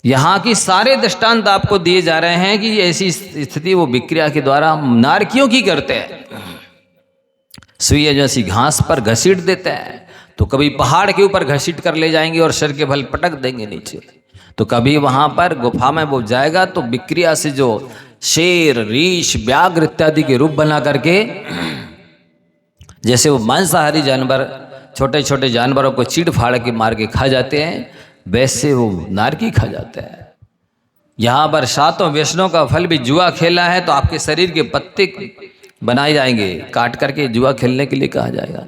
यहाँ की सारे दृष्टांत आपको दिए जा रहे हैं कि ऐसी स्थिति वो विक्रिया के द्वारा नारकियों की करते हैं। सुइया जैसी घास पर घसीट देते हैं, तो कभी पहाड़ के ऊपर घसीट कर ले जाएंगे और सिर के बल पटक देंगे नीचे। तो कभी वहां पर गुफा में वो जाएगा तो विक्रिया से जो शेर, रीछ, व्याघ्र इत्यादि के रूप बना करके, जैसे वो मांसाहारी जानवर छोटे छोटे जानवरों को चीड़ फाड़ के मार के खा जाते हैं, वैसे वो नारकी खा जाता है। यहाँ पर सातों व्यसनों का फल भी जुआ खेला है तो आपके शरीर के पत्ते बनाए जाएंगे, काट करके जुआ खेलने के लिए कहा जाएगा।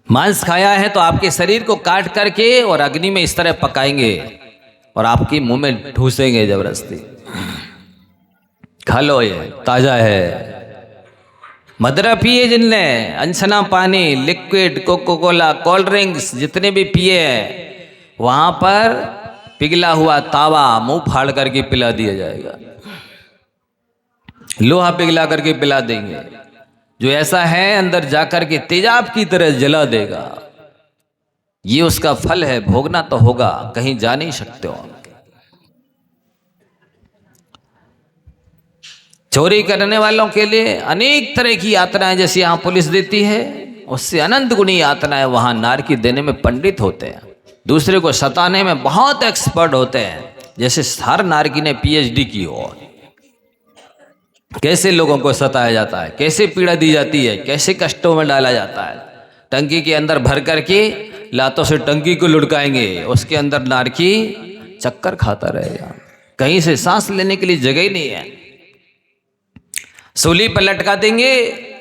मांस खाया है तो आपके शरीर को काट करके और अग्नि में इस तरह पकाएंगे और आपके मुंह में ठूसेंगे जबरदस्ती। खा लो, ये ताजा है। मदरा पिए जिनने, अनछना पानी, liquid, coca cola, cold drinks जितने भी पिए हैं, वहां पर पिघला हुआ तावा मुंह फाड़ करके पिला दिया जाएगा। लोहा पिघला करके पिला देंगे। जो ऐसा है अंदर जाकर के तेजाब की तरह जला देगा। ये उसका फल है, भोगना तो होगा, कहीं जा नहीं सकते हो। चोरी करने वालों के लिए अनेक तरह की यातनाएं जैसे यहाँ पुलिस देती है, उससे अनंत गुणी यातनाएं वहां नारकी देने में पंडित होते हैं। दूसरे को सताने में बहुत एक्सपर्ट होते हैं, जैसे हर नारकी ने पीएचडी की हो। कैसे लोगों को सताया जाता है, कैसे पीड़ा दी जाती है, कैसे कष्टों में डाला जाता है। टंकी के अंदर भर करके लातों से टंकी को लुढ़काएंगे, उसके अंदर नारकी चक्कर खाता रहेगा। कहीं से सांस लेने के लिए जगह ही नहीं है। सूली पर लटका देंगे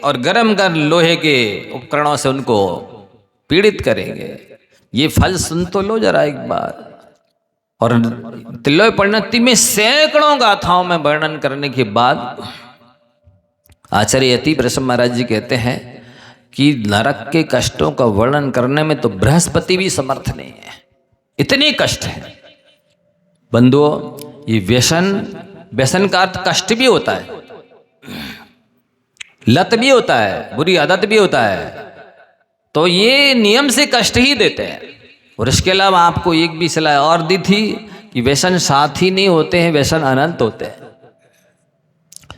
और गर्म कर लोहे के उपकरणों से उनको पीड़ित करेंगे। ये फल सुन तो लो जरा एक बार। और तिल्लोय परिणति में सैकड़ों गाथाओं में वर्णन करने के बाद आचार्य यति प्रसन्न महाराज जी कहते हैं कि नरक के कष्टों का वर्णन करने में तो बृहस्पति भी समर्थ नहीं है, इतने कष्ट है। बंधुओं, ये व्यसन का अर्थ कष्ट भी होता है, लत भी होता है, बुरी आदत भी होता है, तो ये नियम से कष्ट ही देते हैं। और इसके अलावा आपको एक भी सलाह और दी थी कि व्यसन साथी नहीं होते हैं, व्यसन अनंत होते हैं।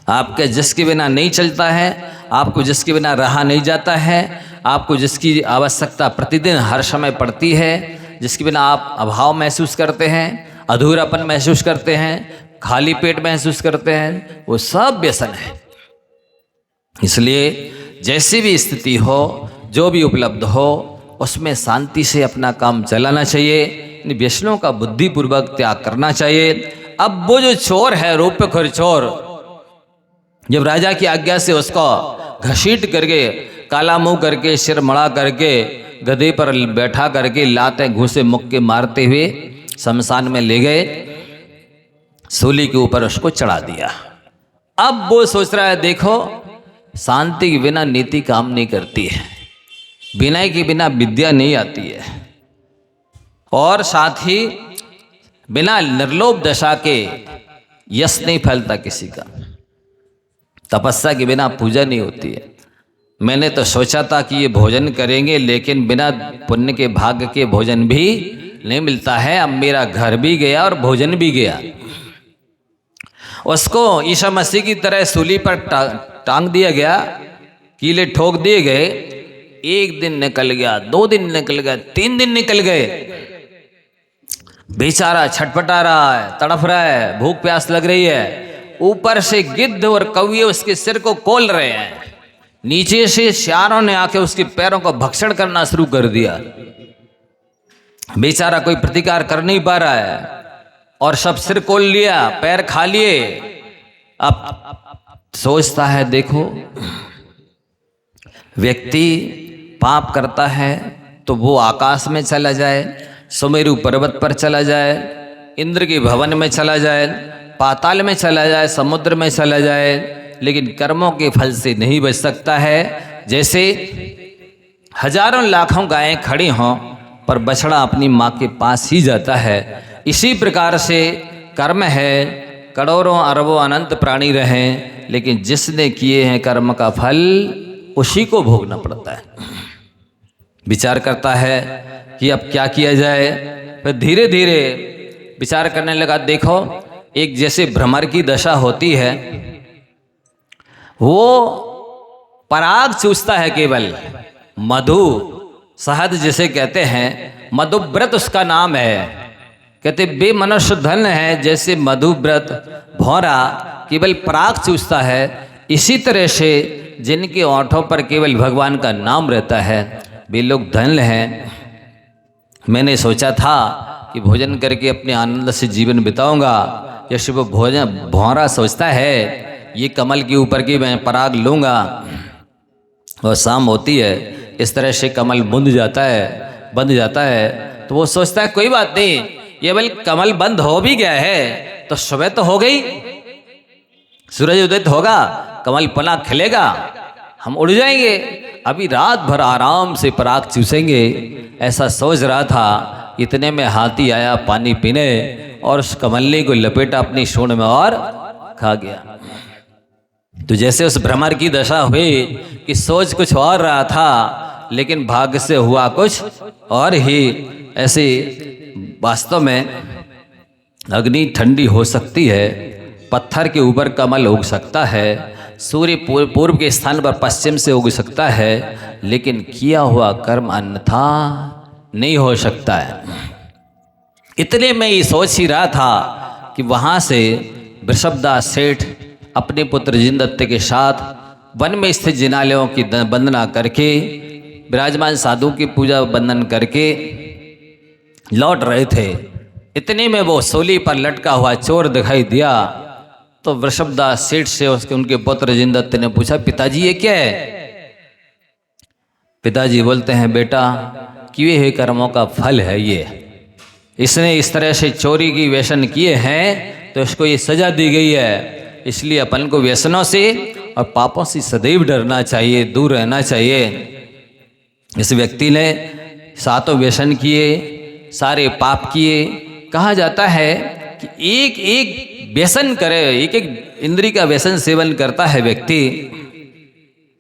आपके जिसके बिना नहीं चलता है, आपको जिसके बिना रहा नहीं जाता है, आपको जिसकी आवश्यकता प्रतिदिन हर समय पड़ती है, जिसके बिना आप अभाव महसूस करते हैं, अधूरापन महसूस करते हैं, खाली पेट महसूस करते हैं, वो सब व्यसन है। इसलिए जैसी भी स्थिति हो, जो भी उपलब्ध हो, उसमें शांति से अपना काम चलाना चाहिए। इन व्यसनों का बुद्धिपूर्वक त्याग करना चाहिए। अब वो जो चोर है, रूपखोर चोर, जब राजा की आज्ञा से उसको घसीट करके, काला मुंह करके, सिर मड़ा करके, गधे पर बैठा करके, लाते घूसे मुक्के मारते हुए शमशान में ले गए, सूली के ऊपर उसको चढ़ा दिया। अब वो सोच रहा है, देखो शांति के बिना नीति काम नहीं करती है, विनय के बिना विद्या नहीं आती है, और साथ ही बिना निर्लोभ दशा के यश नहीं फैलता किसी का, तपस्या के बिना पूजा नहीं होती है। मैंने तो सोचा था कि ये भोजन करेंगे, लेकिन बिना पुण्य के भाग्य के भोजन भी नहीं मिलता है। अब मेरा घर भी गया और भोजन भी गया। उसको ईसा मसीह की तरह सूली पर टांग दिया गया, कीले ठोक दिए गए। 1 दिन निकल गया, 2 दिन निकल गया, 3 दिन निकल गए। बेचारा छटपटा रहा है, तड़फ रहा है, भूख प्यास लग रही है। ऊपर से गिद्ध और कौवे उसके सिर को खोल रहे हैं, नीचे से सियारों ने आके उसके पैरों को भक्षण करना शुरू कर दिया। बेचारा कोई प्रतिकार कर नहीं पा रहा है, और सब सिर खोल लिया, पैर खा लिए। अब सोचता है, देखो व्यक्ति पाप करता है तो वो आकाश में चला जाए, सुमेरु पर्वत पर चला जाए, इंद्र के भवन में चला जाए, पाताल में चला जाए, समुद्र में चला जाए, लेकिन कर्मों के फल से नहीं बच सकता है। जैसे हजारों लाखों गायें खड़ी हों पर बछड़ा अपनी माँ के पास ही जाता है, इसी प्रकार से कर्म है। करोड़ों अरबों अनंत प्राणी रहें, लेकिन जिसने किए हैं कर्म का फल उसी को भोगना पड़ता है। विचार करता है कि अब क्या किया जाए। फिर धीरे धीरे विचार करने लगा, देखो एक जैसे भ्रमर की दशा होती है, वो पराग चूसता है, केवल मधु शहद जिसे कहते हैं, मधुव्रत उसका नाम है। कहते बेमनुष्य धन है, जैसे मधुव्रत भौरा केवल पराग चूसता है, इसी तरह से जिनके ओंठों पर केवल भगवान का नाम रहता है वे लोग धन हैं। मैंने सोचा था कि भोजन करके अपने आनंद से जीवन बिताऊंगा, जैसे वो भोजन भौरा सोचता है ये कमल के ऊपर की मैं पराग लूँगा और शाम होती है, इस तरह से कमल बंध जाता है। तो वो सोचता है कोई बात नहीं, ये बल कमल बंद हो भी गया है तो सुबह तो हो गई, सूरज उदित होगा, कमल पना खिलेगा, हम उड़ जाएंगे, अभी रात भर आराम से पराग चूसेंगे। ऐसा सोच रहा था, इतने में हाथी आया पानी पीने और उस कमल्ली को लपेटा अपनी सूंड में और खा गया। तो जैसे उस भ्रमर की दशा हुई कि सोच कुछ और रहा था, लेकिन भाग्य से हुआ कुछ और ही। ऐसे वास्तव में अग्नि ठंडी हो सकती है, पत्थर के ऊपर कमल उग सकता है, सूर्य पूर्व के स्थान पर पश्चिम से उग सकता है, लेकिन किया हुआ कर्म अन्यथा नहीं हो सकता है। इतने में ये सोच ही रहा था कि वहाँ से वृषभदास सेठ अपने पुत्र जिनदत्त के साथ वन में स्थित जिनालयों की वंदना करके, विराजमान साधु की पूजा बंदन करके लौट रहे थे। इतने में वो सूली पर लटका हुआ चोर दिखाई दिया। तो वृषभदास सेठ से उनके पुत्र जिनदत्त ने पूछा, पिताजी ये क्या है? पिताजी बोलते हैं, बेटा किए हुए कर्मों का फल है ये, इसने इस तरह से चोरी की व्यसन किए हैं तो इसको ये सजा दी गई है। इसलिए अपन को व्यसनों से और पापों से सदैव डरना चाहिए, दूर रहना चाहिए। इस व्यक्ति ने सातों व्यसन किए, सारे पाप किए। कहा जाता है कि एक एक व्यसन करे, एक एक इंद्री का व्यसन सेवन करता है व्यक्ति।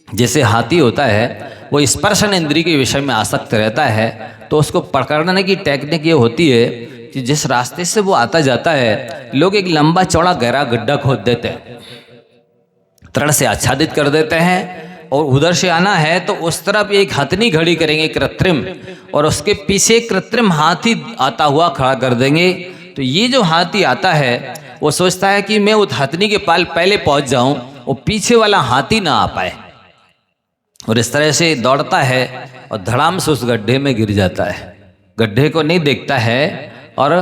जैसे हाथी होता है वो स्पर्शन इंद्री के विषय में आसक्त रहता है, तो उसको पकड़ने की टेक्निक ये होती है कि जिस रास्ते से वो आता जाता है लोग एक लंबा चौड़ा गहरा गड्ढा खोद देते हैं, तृण से आच्छादित कर देते हैं, और उधर से आना है तो उस तरफ एक हथनी खड़ी करेंगे कृत्रिम, और उसके पीछे कृत्रिम हाथी आता हुआ खड़ा कर देंगे। तो ये जो हाथी आता है वो सोचता है कि मैं उस हथनी के पाल पहले पहुंच जाऊं, वो पीछे वाला हाथी ना आ पाए, और इस तरह से दौड़ता है और धड़ाम से उस गड्ढे में गिर जाता है। गड्ढे को नहीं देखता है और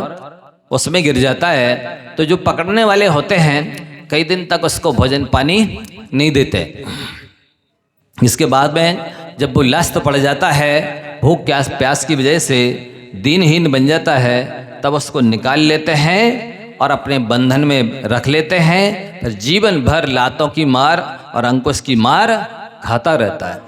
उसमें गिर जाता है। तो जो पकड़ने वाले होते हैं कई दिन तक उसको भोजन पानी नहीं देते। इसके बाद में जब वो लस्त पड़ जाता है, भूख प्यास की वजह से दीनहीन बन जाता है, तब उसको निकाल लेते हैं और अपने बंधन में रख लेते हैं। फिर जीवन भर लातों की मार और अंकुश की मार खाता रहता है।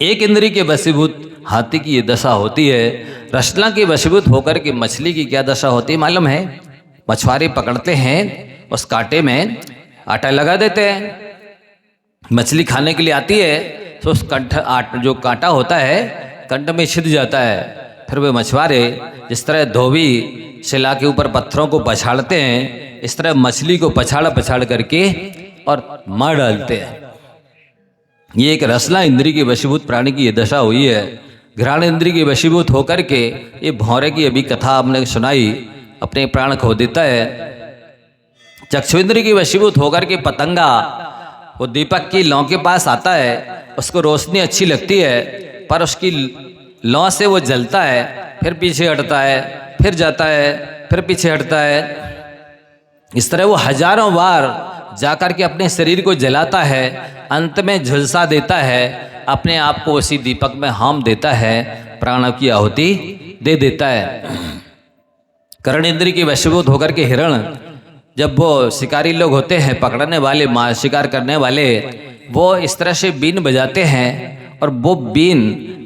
एक इंद्री के वशीभूत हाथी की ये दशा होती है। रसना के वशीभूत होकर के मछली की क्या दशा होती है मालूम है? मछुआरे पकड़ते हैं, उस कांटे में आटा लगा देते हैं, मछली खाने के लिए आती है तो उस जो कांटा होता है कंठ में छिद जाता है। फिर वे मछुआरे जिस तरह धोबी शिला के ऊपर पत्थरों को पछाड़ते हैं, इस तरह मछली को पछाड़ करके और मार डालते हैं। ये एक रसना इंद्री के वशीभूत प्राणी की ये दशा हुई है। घ्राण इंद्री के वशीभूत होकर के ये भौरे की अभी कथा आपने सुनाई, अपने प्राण खो देता है। चक्षु इंद्री की वशीभूत होकर के पतंगा वो दीपक की लौ के पास आता है, उसको रोशनी अच्छी लगती है, पर उसकी लौ से वो जलता है, फिर पीछे हटता है, फिर जाता है, फिर पीछे हटता है। इस तरह वो हजारों बार जाकर के अपने शरीर को जलाता है, अंत में झुलसा देता है, अपने आप को उसी दीपक में हाम देता है, प्राण की आहुति दे देता है। कर्ण इंद्री की वशीभूत होकर के हिरण, जब वो शिकारी लोग होते हैं, पकड़ने वाले, शिकार करने वाले, वो इस तरह से बीन बजाते हैं और वो बीन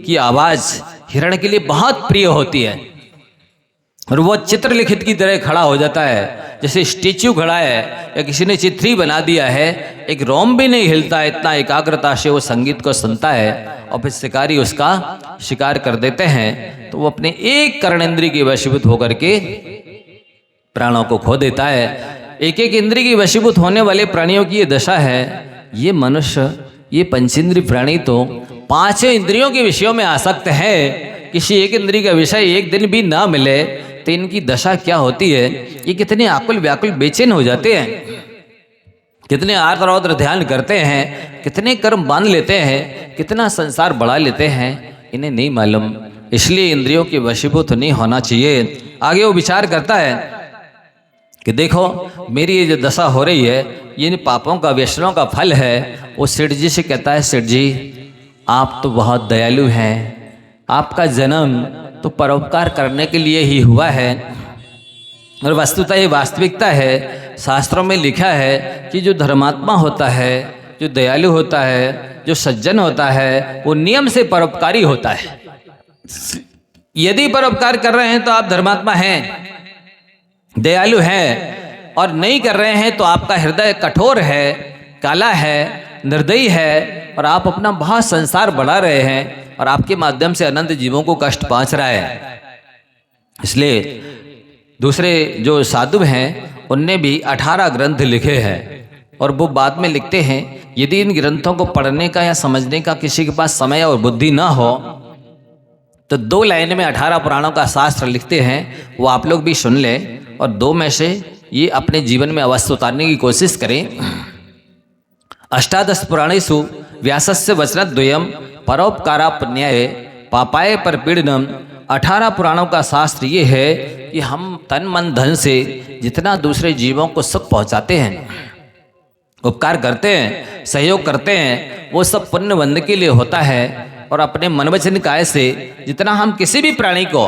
की आवाज़ हिरण के लिए बहुत प्रिय होती है, और वो चित्रलिखित की तरह खड़ा हो जाता है, जैसे स्टेच्यू खड़ा है या किसी ने चित्र बना दिया है, एक रोम भी नहीं हिलता, इतना एकाग्रता से वो संगीत को सुनता है। और फिर शिकारी उसका शिकार कर देते हैं, तो वो अपने एक कर्णेंद्रिय के वशीभूत होकर के प्राणों को खो देता है। एक एक इंद्रिय की वशीभूत होने वाले प्राणियों की ये दशा है। ये मनुष्य, ये पंचेंद्रिय प्राणी तो पांचों इंद्रियों के विषयों में आसक्त है। किसी एक इंद्रिय का विषय एक दिन भी ना मिले तो इनकी दशा क्या होती है? ये कितने आकुल व्याकुल बेचैन हो जाते हैं, कितने आर्द्र रौद्र ध्यान करते हैं, कितने कर्म बांध लेते हैं, कितना संसार बढ़ा लेते हैं, इन्हें नहीं मालूम। इसलिए इंद्रियों के वशीभूत नहीं होना चाहिए। आगे वो विचार करता है कि देखो मेरी ये जो दशा हो रही है, ये इन पापों का, व्यसनों का फल है। वो सेठ जी से कहता है, सेठ जी आप तो बहुत दयालु हैं, आपका जन्म तो परोपकार करने के लिए ही हुआ है, और वस्तुतः ये वास्तविकता है। शास्त्रों में लिखा है कि जो धर्मात्मा होता है, जो दयालु होता है, जो सज्जन होता है, वो नियम से परोपकारी होता है। यदि परोपकार कर रहे हैं तो आप धर्मात्मा हैं, दयालु हैं, और नहीं कर रहे हैं तो आपका हृदय कठोर है, काला है, निर्दयी है, और आप अपना बहुत संसार बढ़ा रहे हैं और आपके माध्यम से अनंत जीवों को कष्ट पहुंच रहा है। इसलिए दूसरे जो साधु हैं उनने भी 18 ग्रंथ लिखे हैं, और वो बाद में लिखते हैं यदि इन ग्रंथों को पढ़ने का या समझने का किसी के पास समय और बुद्धि ना हो तो 2 लाइन में 18 पुराणों का शास्त्र लिखते हैं, वो आप लोग भी सुन लें और 2 में से ये अपने जीवन में अवश्य उतारने की कोशिश करें। 18 पुराणेषु व्यासस्य वचनद्वयम् परोपकारा पुण्याय पापाय परपीडनम। 18 पुराणों का शास्त्र ये है कि हम तन मन धन से जितना दूसरे जीवों को सुख पहुंचाते हैं, उपकार करते हैं, सहयोग करते हैं, वो सब पुण्य बंद के लिए होता है। और अपने मन वचन काया से जितना हम किसी भी प्राणी को,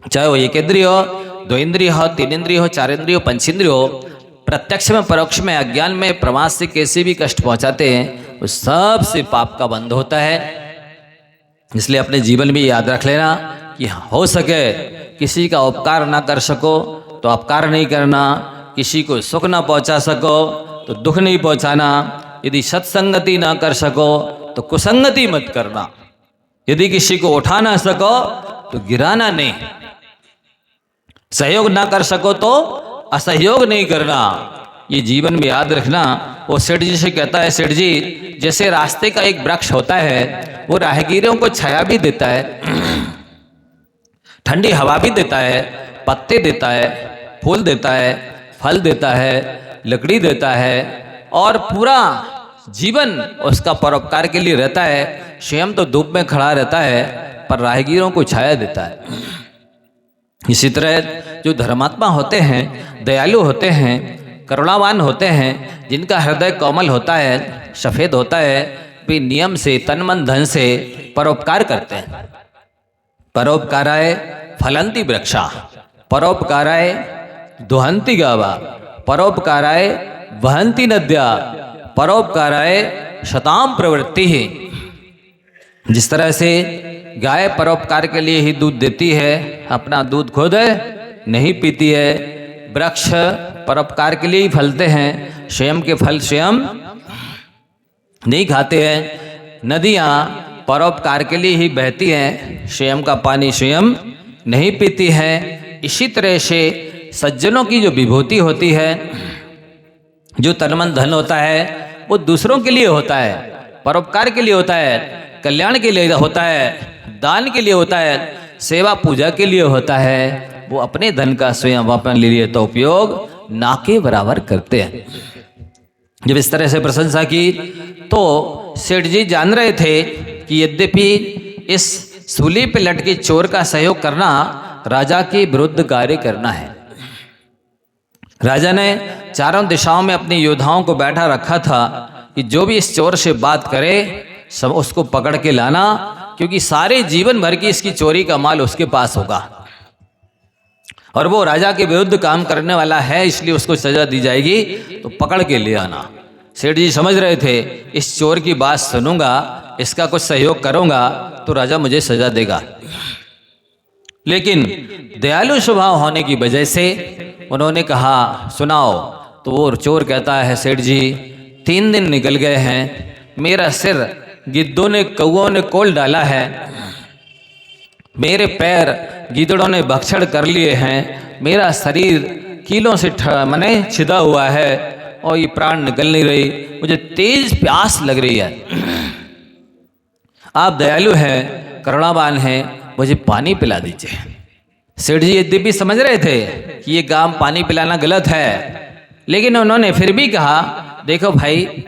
चाहे वो एक इंद्रिय हो, दो इंद्रिय हो, तीन इंद्रिय हो, चार इंद्रिय हो, पंच इंद्रिय हो, प्रत्यक्ष में परोक्ष में अज्ञान में प्रमाद से कैसे भी कष्ट पहुंचाते हैं, वो सब से पाप का बंध होता है। इसलिए अपने जीवन में याद रख लेना कि हो सके किसी का उपकार ना कर सको तो अपकार नहीं करना, किसी को सुख ना पहुंचा सको तो दुख नहीं पहुंचाना, यदि सत्संगति ना कर सको तो कुसंगति मत करना, यदि किसी को उठा ना सको तो गिराना नहीं, सहयोग ना कर सको तो असहयोग नहीं करना। ये जीवन में याद रखना। वो सेठ जी से कहता है, सेठ जी जैसे रास्ते का एक वृक्ष होता है वो राहगीरों को छाया भी देता है, ठंडी हवा भी देता है, पत्ते देता है, फूल देता है, फल देता है, लकड़ी देता है और पूरा जीवन उसका परोपकार के लिए रहता है। स्वयं तो धूप में खड़ा रहता है पर राहगीरों को छाया देता है। इसी तरह जो धर्मात्मा होते हैं, दयालु होते हैं, करुणावान होते हैं, जिनका हृदय कोमल होता है, सफेद होता है, वे नियम से तन मन धन से परोपकार करते हैं। परोपकाराय फलंती वृक्षा, परोपकाराय दुहंती गावा, परोपकाराय वहंती नद्या, परोपकाराय शताम प्रवृत्ति है। जिस तरह से गाय परोपकार के लिए ही दूध देती है, अपना दूध खुद नहीं पीती है, वृक्ष परोपकार के लिए ही फलते हैं, स्वयं के फल स्वयं नहीं खाते हैं, नदियाँ परोपकार के लिए ही बहती हैं, स्वयं का पानी स्वयं नहीं पीती हैं। इसी तरह से सज्जनों की जो विभूति होती है, जो तनमन धन होता है, वो दूसरों के लिए होता है, परोपकार के लिए होता है, कल्याण के लिए होता है, दान के लिए होता है, सेवा पूजा के लिए होता है। वो अपने धन का स्वयं अपने लिए तो उपयोग ना के बराबर करते हैं। जब इस तरह से प्रशंसा की तो सेठ जी जान रहे थे कि यद्यपि इस सूली पे लटके चोर का सहयोग करना राजा के विरुद्ध कार्य करना है। राजा ने चारों दिशाओं में अपने योद्धाओं को बैठा रखा था कि जो भी इस चोर से बात करे सब उसको पकड़ के लाना, क्योंकि सारे जीवन भर की इसकी चोरी का माल उसके पास होगा और वो राजा के विरुद्ध काम करने वाला है, इसलिए उसको सजा दी जाएगी, तो पकड़ के ले आना। सेठ जी समझ रहे थे इस चोर की बात सुनूंगा, इसका कुछ सहयोग करूंगा तो राजा मुझे सजा देगा, लेकिन दयालु स्वभाव होने की वजह से उन्होंने कहा सुनाओ। तो वो चोर कहता है, सेठ जी 3 दिन निकल गए हैं, मेरा सिर गिद्धों ने कौओं ने कोल डाला है, मेरे पैर गीदड़ों ने भक्षण कर लिए हैं, मेरा शरीर कीलों से मने छिदा हुआ है और ये प्राण निकल नहीं रही, मुझे तेज प्यास लग रही है। आप दयालु हैं, करुणावान हैं, मुझे पानी पिला दीजिए। सेठ जी यद्यपि समझ रहे थे कि ये काम पानी पिलाना गलत है, लेकिन उन्होंने फिर भी कहा देखो भाई,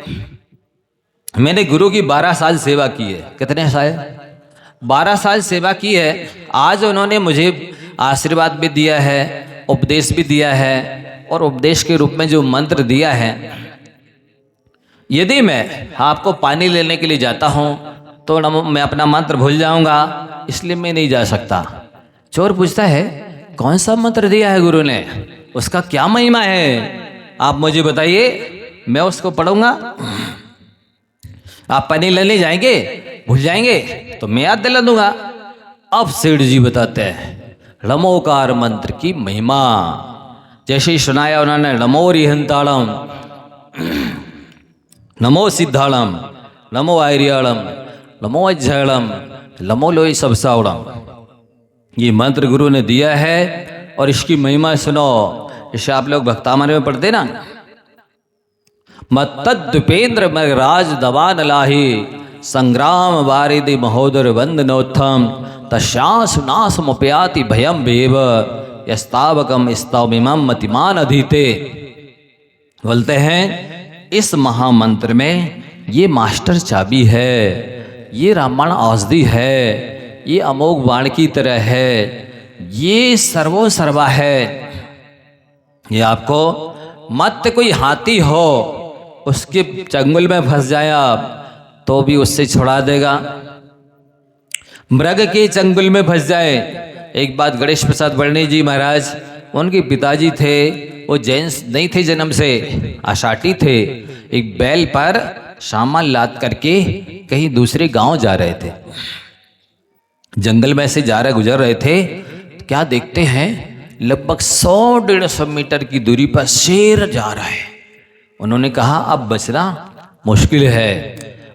मैंने गुरु की 12 साल सेवा की है। कितने साल? 12 साल सेवा की है। आज उन्होंने मुझे आशीर्वाद भी दिया है, उपदेश भी दिया है, और उपदेश के रूप में जो मंत्र दिया है, यदि मैं आपको पानी लेने के लिए जाता हूँ तो मैं अपना मंत्र भूल जाऊँगा, इसलिए मैं नहीं जा सकता। चोर पूछता है कौन सा मंत्र दिया है गुरु ने, उसका क्या महिमा है, आप मुझे बताइए, मैं उसको पढ़ूंगा। आप पानी लेने जाएंगे, भूल जाएंगे तो मैं याद दिला दूंगा। अब सेठ जी बताते हैं लमोकार मंत्र की महिमा। जैसे ही सुनाया उन्होंने, नमो रिहंताड़म, नमो सिद्धाड़म, नमो आर्याड़म, नमो अज्झाड़म, नमो लोई सबसावड़म। ये मंत्र गुरु ने दिया है और इसकी महिमा सुनो। इसे आप लोग भक्तामन में पढ़ते ना, मत्तद्वीपेंद्र मृगराज दवान लाही, संग्राम वारिदि महोदर वंदनोत्थम, तस्यास नासमुपयाति भयम भेव, यस्तावकम स्तवमिमं मतिमान अधीते। बोलते हैं इस महामंत्र में ये मास्टर चाबी है, ये रामायण औषधि है, ये अमोघ बाण की तरह है, ये सर्वो सर्वा है। ये आपको मत कोई हाथी हो उसके चंगुल में फंस जाए आप तो भी उससे छुड़ा देगा। मृग के चंगुल में फंस जाए। एक बात गणेश प्रसाद वर्णी जी महाराज, उनके पिताजी थे वो जैन नहीं थे जन्म से, आषाटी थे। एक बैल पर सामान लाद करके कहीं दूसरे गांव जा रहे थे, जंगल में से जा रहे गुजर रहे थे। क्या देखते हैं, लगभग 100-150 मीटर की दूरी पर शेर जा रहा है। उन्होंने कहा अब बचना मुश्किल है,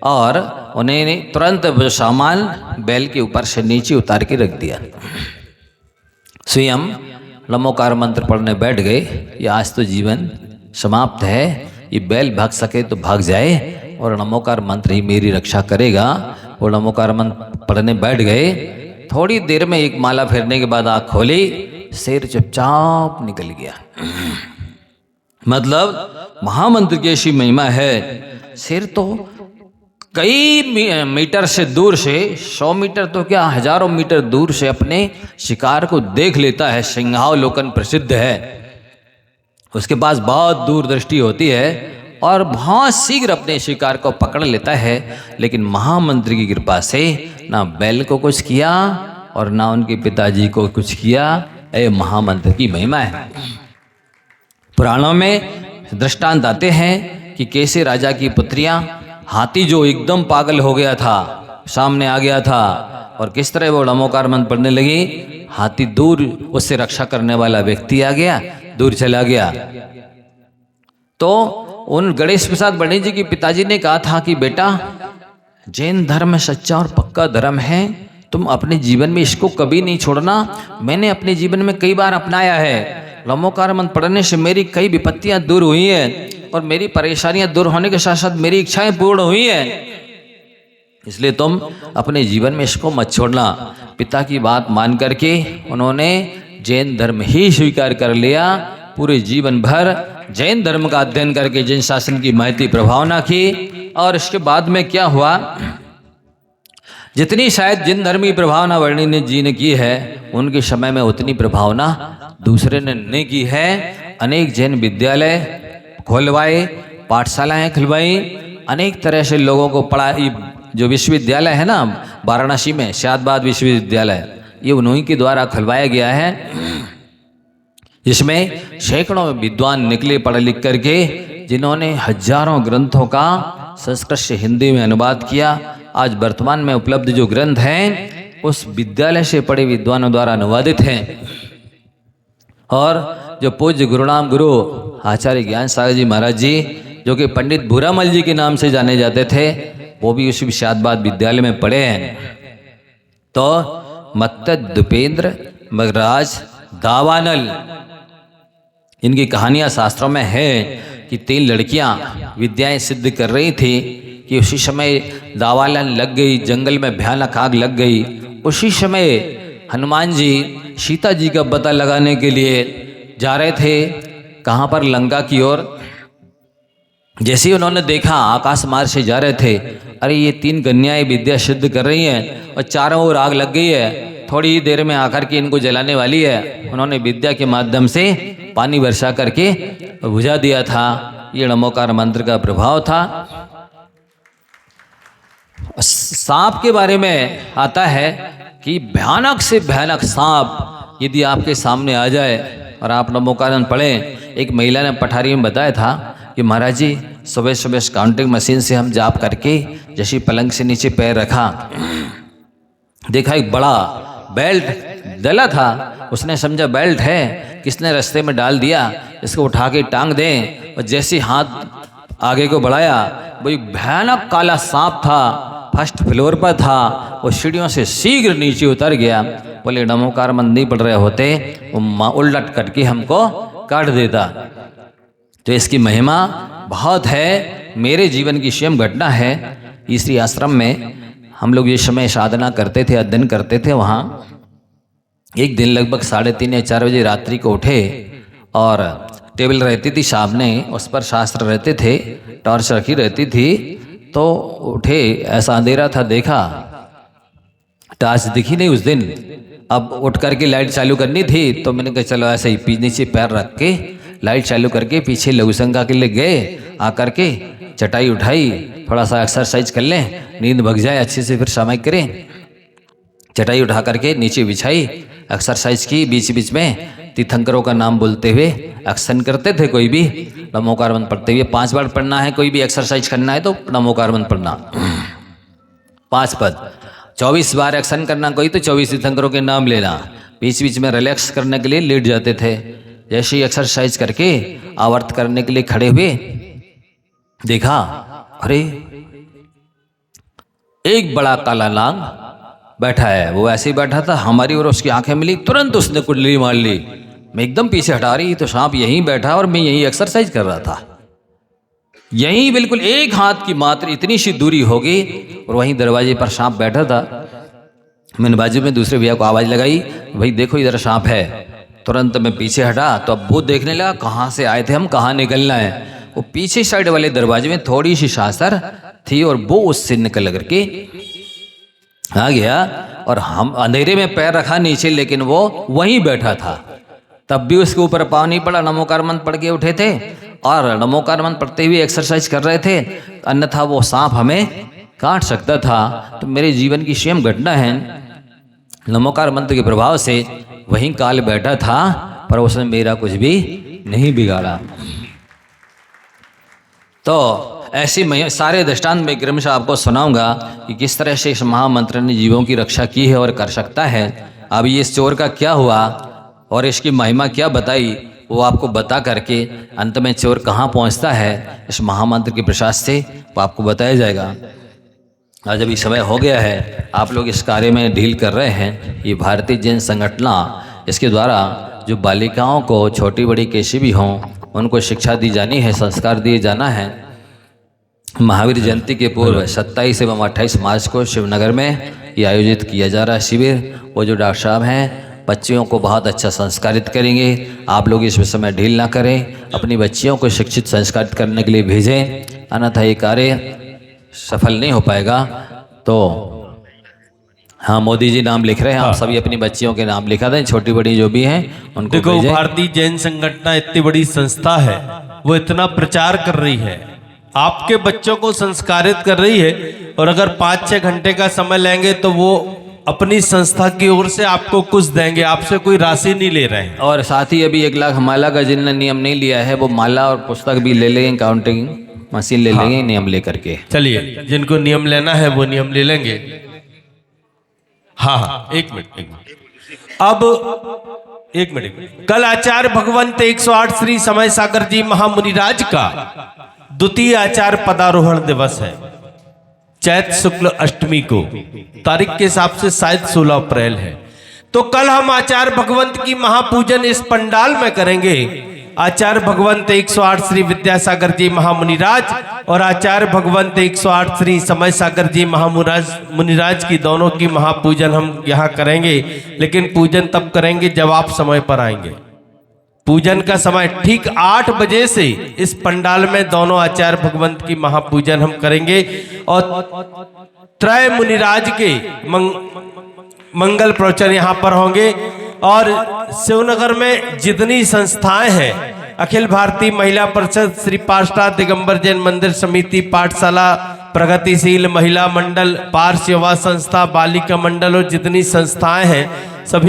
और उन्होंने तुरंत वो सामान बैल के ऊपर से नीचे उतार के रख दिया। स्वयं नमोकार मंत्र पढ़ने बैठ गए। ये आज तो जीवन समाप्त है, ये बैल भाग सके तो भाग जाए और नमोकार मंत्र ही मेरी रक्षा करेगा। वो नमोकार मंत्र पढ़ने बैठ गए। थोड़ी देर में एक माला फेरने के बाद आँख खोली, शेर चुपचाप निकल गया। मतलब महामंत्र की ऐसी महिमा है। शेर तो कई मीटर से दूर से, 100 मीटर तो क्या हजारों मीटर दूर से अपने शिकार को देख लेता है। सिंहावलोकन प्रसिद्ध है, उसके पास बहुत दूरदृष्टि होती है और बहुत शीघ्र अपने शिकार को पकड़ लेता है। लेकिन महामंत्र की कृपा से ना बैल को कुछ किया और ना उनके पिताजी को कुछ किया। ये महामंत्र की महिमा है। पुराणों में दृष्टांत आते हैं कि कैसे राजा की पुत्रियां, हाथी जो एकदम पागल हो गया था सामने आ गया था, और किस तरह वो नमोकार मंत्र पढ़ने लगी। हाथी दूर, उससे रक्षा करने वाला व्यक्ति आ गया, दूर चला गया। तो उन गणेश प्रसाद वर्णी जी के पिताजी ने कहा था कि बेटा, जैन धर्म सच्चा और पक्का धर्म है, तुम अपने जीवन में इसको कभी नहीं छोड़ना। मैंने अपने जीवन में कई बार अपनाया है। नमोकार मंत्र पढ़ने से मेरी कई विपत्तियां दूर हुई हैं और मेरी परेशानियां दूर होने के साथ साथ मेरी इच्छाएं पूर्ण हुई हैं। इसलिए तुम अपने जीवन में इसको मत छोड़ना। पिता की बात मान करके उन्होंने जैन धर्म ही स्वीकार कर लिया। पूरे जीवन भर जैन धर्म का अध्ययन करके जैन शासन की महती प्रभावना की। और इसके बाद में क्या हुआ, जितनी शायद जिन धर्मी प्रभावना वर्णी जी ने की है, उनके समय में उतनी प्रभावना दूसरे ने नहीं की है। अनेक जैन विद्यालय खोलवाए, पाठशालाएं खुलवाई, अनेक तरह से लोगों को पढ़ाई। जो विश्वविद्यालय है ना वाराणसी में, शादबाद विश्वविद्यालय, ये उन्हीं के द्वारा खुलवाया गया है, जिसमें सैकड़ों विद्वान निकले पढ़ लिख करके, जिन्होंने हजारों ग्रंथों का संस्कृत से हिंदी में अनुवाद किया। आज वर्तमान में उपलब्ध जो ग्रंथ हैं उस विद्यालय से पढ़े विद्वानों द्वारा अनुवादित हैं। और जो पूज्य गुरुनाम गुरु आचार्य ज्ञान सागर जी महाराज जी, जो कि पंडित भूरामल जी के नाम से जाने जाते थे, वो भी उसी शादबाद विद्यालय में पढ़े हैं। तो मत्त दुपेंद्र मगराज दावानल, इनकी कहानियां शास्त्रों में है कि 3 लड़कियां विद्याएं सिद्ध कर रही थी कि उसी समय दावानल लग गई, जंगल में भयानक आग लग गई। उसी समय हनुमान जी सीता जी का पता लगाने के लिए जा रहे थे, कहाँ पर, लंका की ओर। जैसे ही उन्होंने देखा, आकाश मार्ग से जा रहे थे, अरे ये 3 कन्याएं विद्या सिद्ध कर रही हैं और चारों ओर आग लग गई है, थोड़ी ही देर में आकर के इनको जलाने वाली है। उन्होंने विद्या के माध्यम से पानी वर्षा करके बुझा दिया था। ये नमोकार मंत्र का प्रभाव था। सांप के बारे में आता है कि भयानक से भयानक सांप यदि आपके सामने आ जाए और आप नमोकार मंत्र पढ़ें। एक महिला ने पठारी में बताया था कि महाराज जी, सुबह सुबह काउंटिंग मशीन से हम जाप करके जैसे पलंग से नीचे पैर रखा, देखा एक बड़ा बेल्ट डला था। उसने समझा बेल्ट है, किसने रास्ते में डाल दिया, इसको उठा के टांग दें। और जैसे हाथ आगे को बढ़ाया, वो एक भयानक काला सांप था, फर्स्ट फ्लोर पर था। वो सीढ़ियों से शीघ्र नीचे उतर गया। बोले नमोकार मंत्र नहीं पढ़ रहे होते, वो उलट करके हमको काट देता। तो इसकी महिमा बहुत है। मेरे जीवन की स्वयं घटना है। इसी आश्रम में हम लोग इस समय साधना करते थे, अध्ययन करते थे। वहाँ एक दिन लगभग 3:30 या 4 बजे रात्रि को उठे और टेबल रहती थी सामने, उस पर शास्त्र रहते थे, टॉर्च रखी रहती थी। तो उठे, ऐसा अंधेरा था, देखा टॉर्च दिखी नहीं उस दिन। अब उठ करके लाइट चालू करनी थी, तो मैंने कहा चलो ऐसे ही नीचे पैर रख के लाइट चालू करके पीछे लघुशंका के लिए गए, आकर के चटाई उठाई, थोड़ा सा एक्सरसाइज कर लें, नींद भग जाए अच्छे से, फिर सामायिक करें। चटाई उठा करके नीचे बिछाई, एक्सरसाइज की, बीच बीच में तीर्थंकरों का नाम बोलते हुए एक्शन करते थे। कोई भी नमोकार मंत्र पढ़ते हुए 5 बार पढ़ना है, कोई भी एक्सरसाइज करना है तो नमोकार मंत्र पढ़ना 5 पद। 24 बार एक्शन करना कोई तो 24 तीर्थंकरों के नाम लेना। बीच बीच में रिलैक्स करने के लिए लेट जाते थे। जैसे ही एक्सरसाइज करके आवर्त करने के लिए खड़े हुए, देखा अरे एक बड़ा काला नाग बैठा है। वो ऐसे ही बैठा था, हमारी और उसकी आंखें मिली, तुरंत उसने कुंडली मार ली। मैं एकदम पीछे हटा रही तो सांप यहीं बैठा और मैं यहीं एक्सरसाइज कर रहा था। यहीं बिल्कुल एक हाथ की मात्र इतनी सी दूरी होगी और वहीं दरवाजे पर सांप बैठा था। मैंने बाजू में दूसरे भैया को आवाज़ लगाई, भाई देखो इधर सांप है। तुरंत मैं पीछे हटा तो अब वो देखने लगा कहाँ से आए थे हम, कहाँ निकलना है। वो पीछे साइड वाले दरवाजे में थोड़ी सी शासर थी और वो उससे निकल करके आ गया और हम अंधेरे में पैर रखा नीचे, लेकिन वो वहीं बैठा था। तब भी उसके ऊपर पाँव नहीं पड़ा। नमोकार मंत्र पढ़ के उठे थे और नमोकार मंत्र पढ़ते हुए एक्सरसाइज कर रहे थे, अन्यथा वो सांप हमें काट सकता था। तो मेरे जीवन की सेम घटना है। नमोकार मंत्र के प्रभाव से वहीं काल बैठा था, पर उसने मेरा कुछ भी नहीं बिगाड़ा। तो ऐसी मैं सारे दृष्टांत में क्रमशः आपको सुनाऊंगा कि किस तरह से इस महामंत्र ने जीवों की रक्षा की है और कर सकता है। अब ये इस चोर का क्या हुआ और इसकी महिमा क्या बताई, वो आपको बता करके अंत में चोर कहाँ पहुँचता है इस महामंत्र के प्रसाद से वो आपको बताया जाएगा। आज अभी समय हो गया है, आप लोग इस कार्य में डील कर रहे हैं। ये भारतीय जैन संगठन, इसके द्वारा जो बालिकाओं को छोटी बड़ी कैसी भी हों उनको शिक्षा दी जानी है, संस्कार दिए जाना है। महावीर जयंती के पूर्व 27 एवं 28 मार्च को शिवनगर में ये आयोजित किया जा रहा है शिविर। वो जो डॉक्टर साहब हैं बच्चियों को बहुत अच्छा संस्कारित करेंगे। आप लोग इस विषय में ढील ना करें, अपनी बच्चियों को शिक्षित संस्कारित करने के लिए भेजें, अन्यथा ये कार्य सफल नहीं हो पाएगा। तो हाँ, मोदी जी नाम लिख रहे हैं, आप सभी अपनी बच्चियों के नाम लिखा दें, छोटी बड़ी जो भी हैं उनको देखो भेजें। भारतीय जैन संगठन इतनी बड़ी संस्था है, वो इतना प्रचार कर रही है, आपके बच्चों को संस्कारित कर रही है, और अगर 5-6 घंटे का समय लेंगे तो वो अपनी संस्था की ओर से आपको कुछ देंगे, आपसे कोई राशि नहीं ले रहे हैं। और साथ ही अभी 1 लाख माला का जिनने नियम नहीं लिया है वो माला और पुस्तक भी ले लेंगे, काउंटिंग मशीन ले लेंगे नियम लेकर के। चलिए, जिनको नियम लेना है वो नियम ले लेंगे। हाँ, एक मिनट। अब एक मिनट, कल आचार्य भगवंत 108 श्री समय सागर जी महामुनिराज का द्वितीय आचार्य पदारोहण दिवस है। चैत शुक्ल अष्टमी को, तारीख के हिसाब से शायद 16 अप्रैल है। तो कल हम आचार्य भगवंत की महापूजन इस पंडाल में करेंगे। आचार्य भगवंत 108 श्री विद्यासागर जी महामुनिराज और आचार्य भगवंत 108 श्री समय सागर जी मुनिराज की दोनों की महापूजन हम यहाँ करेंगे। लेकिन पूजन तब करेंगे जब आप समय पर आएंगे। पूजन का समय ठीक 8 बजे से इस पंडाल में दोनों आचार्य भगवंत की महापूजन हम करेंगे। और त्रय मुनिराज के मंगल प्रवचन यहाँ पर होंगे। और शिवनगर में जितनी संस्थाएं हैं, अखिल भारतीय महिला परिषद, श्री पाठशाला दिगंबर जैन मंदिर समिति, पाठशाला, प्रगतिशील महिला मंडल, पार्श्व सेवा संस्था, बालिका मंडल और जितनी संस्थाएं हैं